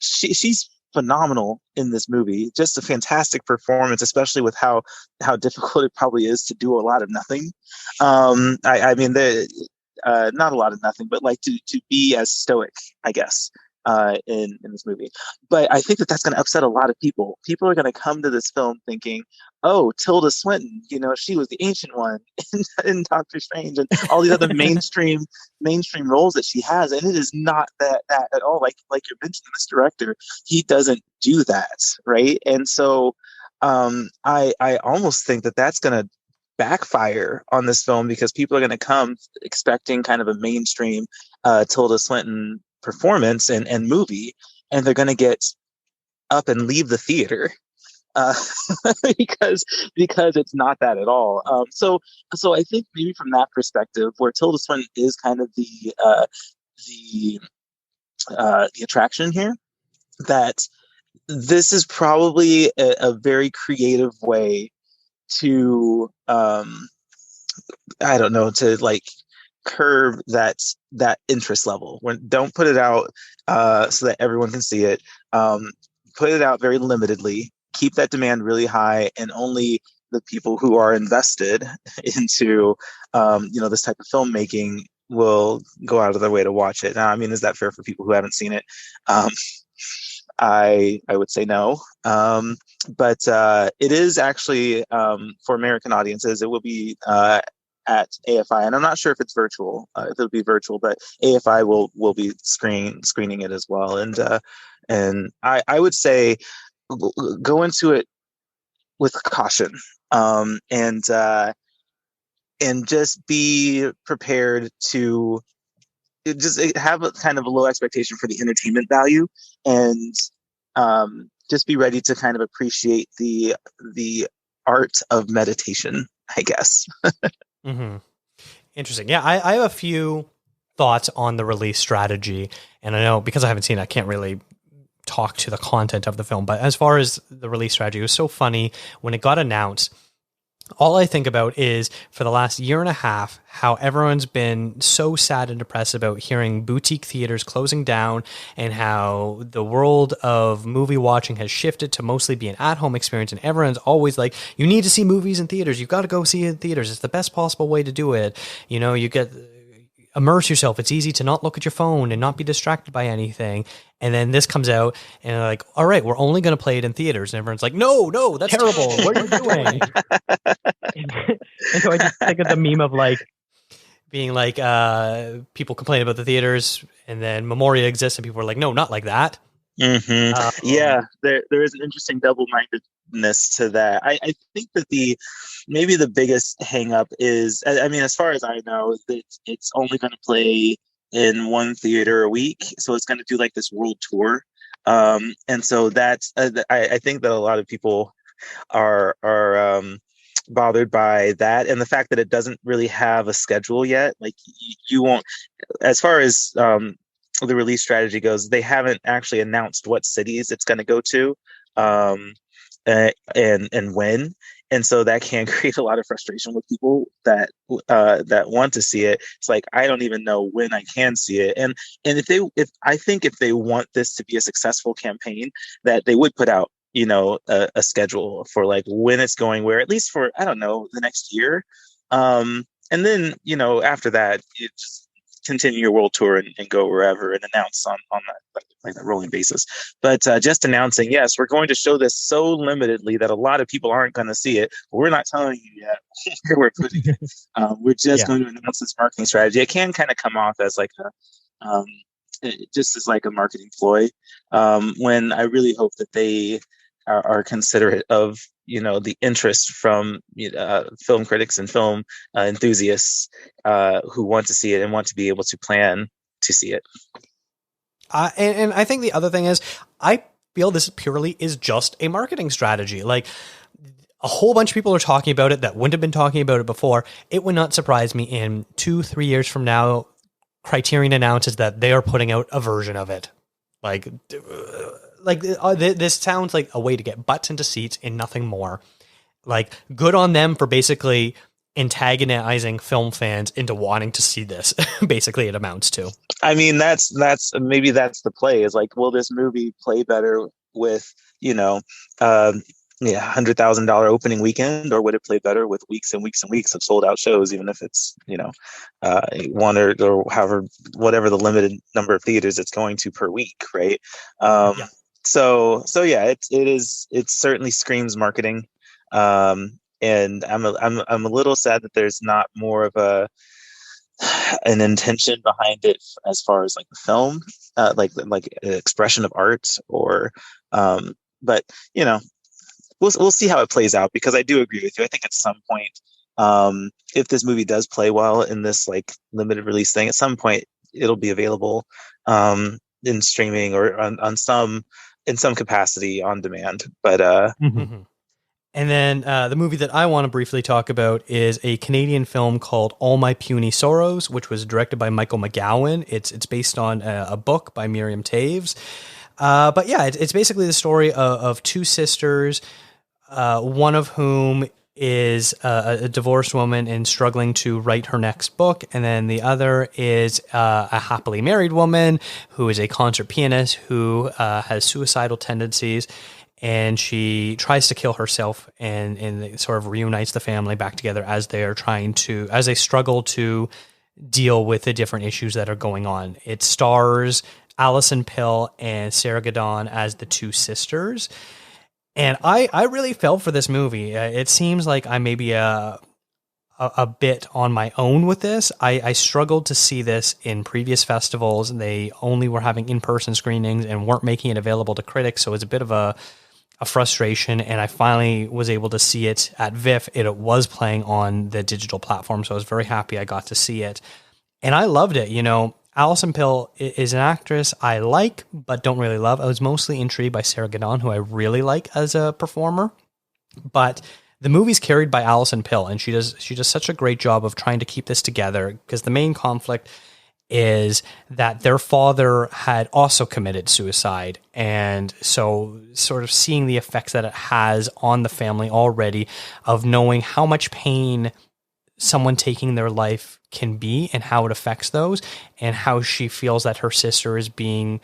she's phenomenal in this movie. Just a fantastic performance, especially with how difficult it probably is to do a lot of nothing. I mean, not a lot of nothing, but like to be as stoic, I guess, in this movie. But I think that's going to upset a lot of people. People are going to come to this film thinking, oh, Tilda Swinton, she was the ancient one in Doctor Strange and all these other mainstream roles that she has. And it is not that at all. Like you're mentioning, this director, he doesn't do that. Right. And so I almost think that's going to backfire on this film, because people are going to come expecting kind of a mainstream Tilda Swinton performance and movie, and they're going to get up and leave the theater uh, because it's not that at all. So I think maybe from that perspective, where Tilda Swinton is kind of the the attraction here, that this is probably a very creative way to I don't know, to like curb that interest level. When don't put it out so that everyone can see it. Put it out very limitedly. Keep that demand really high, and only the people who are invested into this type of filmmaking will go out of their way to watch it. Now, I mean, is that fair for people who haven't seen it? I would say no. But it is actually for American audiences. It will be at AFI, and I'm not sure if it's virtual. If it'll be virtual, but AFI will be screening it as well. And I would say go into it with caution, and just be prepared to just have a kind of a low expectation for the entertainment value, and just be ready to kind of appreciate the art of meditation, I guess. Mm-hmm. Interesting. Yeah, I have a few thoughts on the release strategy, and I know because I haven't seen it, I can't really talk to the content of the film, but as far as the release strategy, it was so funny when it got announced. All I think about is for the last year and a half, how everyone's been so sad and depressed about hearing boutique theaters closing down, and how the world of movie watching has shifted to mostly be an at-home experience. And everyone's always like, you need to see movies in theaters. You've got to go see it in theaters. It's the best possible way to do it. You know, you get immerse yourself. It's easy to not look at your phone and not be distracted by anything. And then this comes out and they're like, all right, we're only going to play it in theaters. And everyone's like, no, that's terrible. What are you doing? And so I just think of the meme of like being like people complain about the theaters, and then Memoria exists and people are like, no, not like that. Mm-hmm. Yeah, there is an interesting double-mindedness to that. I think that maybe the biggest hang-up is, I mean, as far as I know, that it's only going to play in one theater a week, so it's going to do like this world tour, and so that's I think that a lot of people are bothered by that, and the fact that it doesn't really have a schedule yet. Like you won't, as far as the release strategy goes, they haven't actually announced what cities it's going to go to, and when. And so that can create a lot of frustration with people that want to see it. It's like, I don't even know when I can see it. And if I think if they want this to be a successful campaign, that they would put out, a schedule for like when it's going where, at least for, I don't know, the next year. And then, after that, you just continue your world tour and go wherever and announce on that, like that rolling basis. But just announcing, yes, we're going to show this so limitedly that a lot of people aren't going to see it. But we're not telling you yet where we're putting it. We're just going to announce this marketing strategy. It can kind of come off as like just as like a marketing ploy, when I really hope that they are considerate of the interest from film critics and film enthusiasts who want to see it and want to be able to plan to see it. And I think the other thing is, I feel this purely is just a marketing strategy. Like, a whole bunch of people are talking about it that wouldn't have been talking about it before. It would not surprise me in 2-3 years from now, Criterion announces that they are putting out a version of it. This sounds like a way to get butts into seats and nothing more. Like, good on them for basically antagonizing film fans into wanting to see this. Basically, it amounts to. I mean, that's maybe that's the play, is like, will this movie play better with $100,000 opening weekend, or would it play better with weeks and weeks and weeks of sold out shows, even if it's one or however, whatever the limited number of theaters it's going to per week, right? Yeah. So yeah, it certainly screams marketing, and I'm a little sad that there's not more of an intention behind it as far as like the film, like an expression of art, or but we'll see how it plays out, because I do agree with you. I think at some point, if this movie does play well in this like limited release thing, at some point it'll be available in streaming or on some in some capacity on demand. But Mm-hmm. And then the movie that I want to briefly talk about is a Canadian film called All My Puny Sorrows, which was directed by Michael McGowan. It's based on a book by Miriam Taves. But yeah, it's basically the story of two sisters, one of whom is a divorced woman and struggling to write her next book. And then the other is a happily married woman who is a concert pianist who has suicidal tendencies. And she tries to kill herself, and it sort of reunites the family back together as they struggle to deal with the different issues that are going on. It stars Alison Pill and Sarah Gadon as the two sisters. And I really felt for this movie. It seems like I may be a bit on my own with this. I struggled to see this in previous festivals. They only were having in-person screenings and weren't making it available to critics. So it's a bit of a frustration, and I finally was able to see it at VIFF. It was playing on the digital platform, so I was very happy I got to see it. And I loved it. Alison Pill is an actress I like, but don't really love. I was mostly intrigued by Sarah Gadon, who I really like as a performer. But the movie's carried by Alison Pill, and she does such a great job of trying to keep this together, because the main conflict is that their father had also committed suicide. And so sort of seeing the effects that it has on the family already, of knowing how much pain someone taking their life can be and how it affects those, and how she feels that her sister is being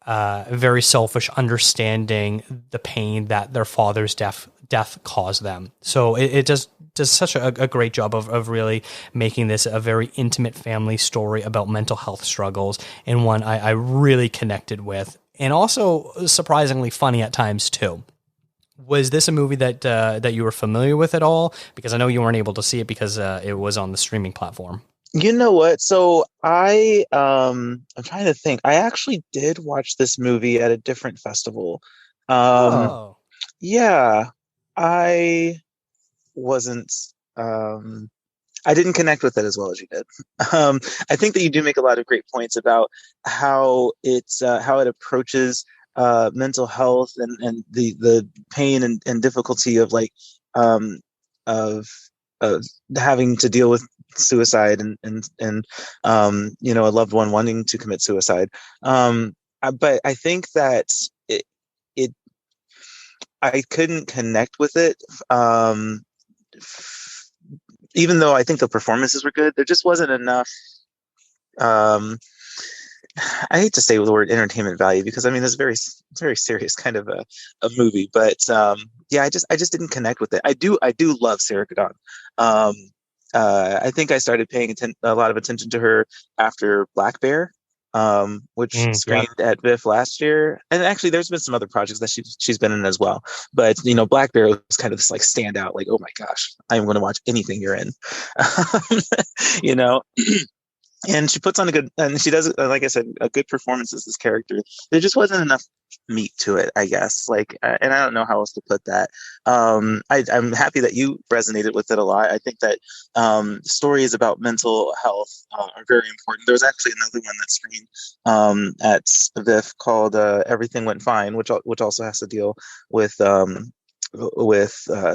very selfish, understanding the pain that their father's death caused them. So it does such a great job of really making this a very intimate family story about mental health struggles, and one I really connected with, and also surprisingly funny at times too. Was this a movie that you were familiar with at all? Because I know you weren't able to see it because it was on the streaming platform. You know what? So I'm trying to think. I actually did watch this movie at a different festival. Yeah, I wasn't. I didn't connect with it as well as you did. I think that you do make a lot of great points about how it approaches mental health and the pain and difficulty of of having to deal with suicide and a loved one wanting to commit suicide. But I think that I couldn't connect with it. Even though I think the performances were good, there just wasn't enough. I hate to say the word entertainment value, because I mean it's very very serious kind of a movie, but I just didn't connect with it. I do love Sarah Gadon. I think I started paying a lot of attention to her after Black Bear, which screened at VIFF last year. And actually, there's been some other projects that she's been in as well. But Black Bear was kind of this standout. Oh my gosh, I am going to watch anything you're in. And she puts on and she does, like I said, a good performance as this character. There just wasn't enough meat to it, I guess. And I don't know how else to put that. I'm happy that you resonated with it a lot. I think that stories about mental health are very important. There was actually another one that screened at VIFF called "Everything Went Fine," which also has to deal with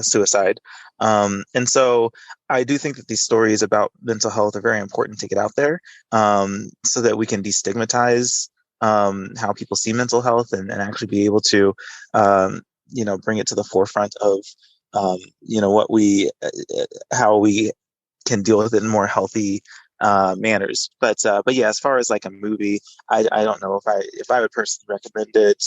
suicide. And so I do think that these stories about mental health are very important to get out there, so that we can destigmatize how people see mental health and actually be able to, bring it to the forefront of, how we can deal with it in more healthy manners. But yeah, as far as a movie, I don't know if I would personally recommend it,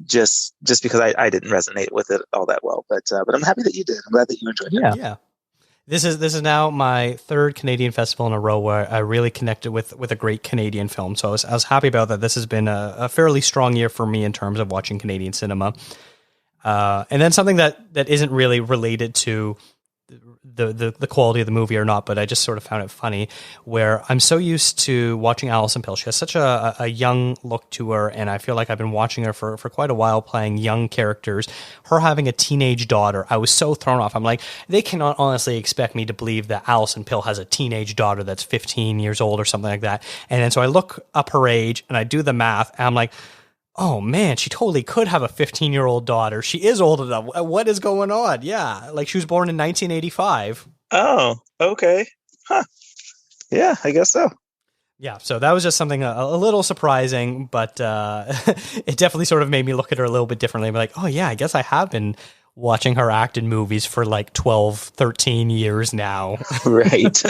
just because I didn't resonate with it all that well. But I'm happy that you did. I'm glad that you enjoyed it. Yeah. This is now my third Canadian festival in a row where I really connected with a great Canadian film. So I was happy about that. This has been a fairly strong year for me in terms of watching Canadian cinema. And then something that isn't really related to the quality of the movie or not, but I just sort of found it funny, where I'm so used to watching Alison Pill. She has such a young look to her, and I feel like I've been watching her for quite a while playing young characters. Her having a teenage daughter, I was so thrown off. I'm like, they cannot honestly expect me to believe that Alison Pill has a teenage daughter that's 15 years old or something like that. And then so I look up her age and I do the math, and I'm like, Oh man, she totally could have a 15-year-old daughter. She is old enough. What is going on? Yeah, like she was born in 1985. Oh, okay. Huh. Yeah, I guess so. Yeah, so that was just something a little surprising, but it definitely sort of made me look at her a little bit differently. Be like, oh yeah, I guess I have been watching her act in movies for like 12, 13 years now. Right.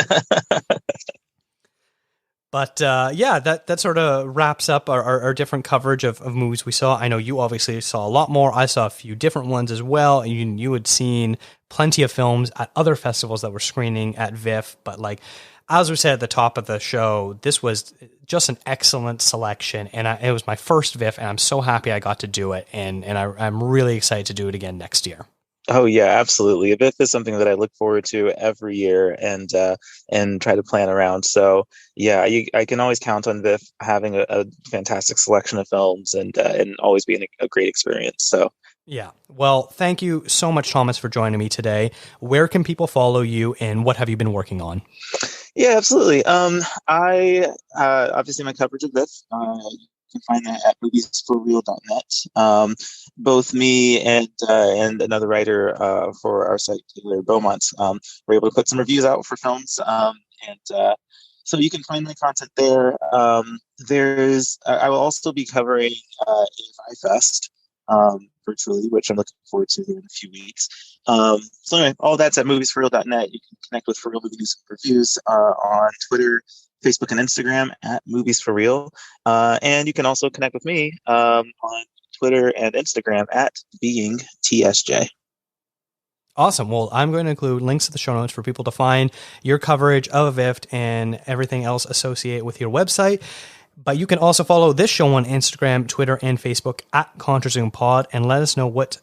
But yeah, that sort of wraps up our different coverage of movies we saw. I know you obviously saw a lot more. I saw a few different ones as well. You had seen plenty of films at other festivals that were screening at VIFF. But like, as we said at the top of the show, this was just an excellent selection. And it was my first VIFF, and I'm so happy I got to do it. And I'm really excited to do it again next year. Oh yeah, absolutely. VIFF is something that I look forward to every year and try to plan around. So yeah, I can always count on VIFF having a fantastic selection of films and always being a great experience. So yeah. Well, thank you so much, Thomas, for joining me today. Where can people follow you, and what have you been working on? Yeah, absolutely. I obviously my coverage of VIFF. You can find that at moviesforreal.net. Both me and another writer for our site, Taylor Beaumont, were able to put some reviews out for films, so you can find my content there. I will also be covering AFI Fest virtually, which I'm looking forward to here in a few weeks. So anyway, all that's at moviesforreal.net. You can connect with For Real Movie News and Reviews on Twitter, Facebook, and Instagram at Movies for Real. And you can also connect with me on Twitter and Instagram at Being TSJ. Awesome. Well, I'm going to include links to the show notes for people to find your coverage of VIFF and everything else associated with your website. But you can also follow this show on Instagram, Twitter, and Facebook at contrazoompod, and let us know what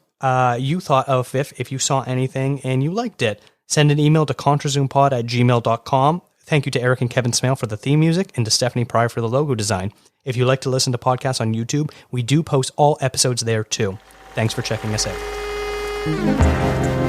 you thought of VIFF, if you saw anything and you liked it. Send an email to contrazoompod@gmail.com. Thank you to Eric and Kevin Smale for the theme music and to Stephanie Pryor for the logo design. If you like to listen to podcasts on YouTube, we do post all episodes there too. Thanks for checking us out.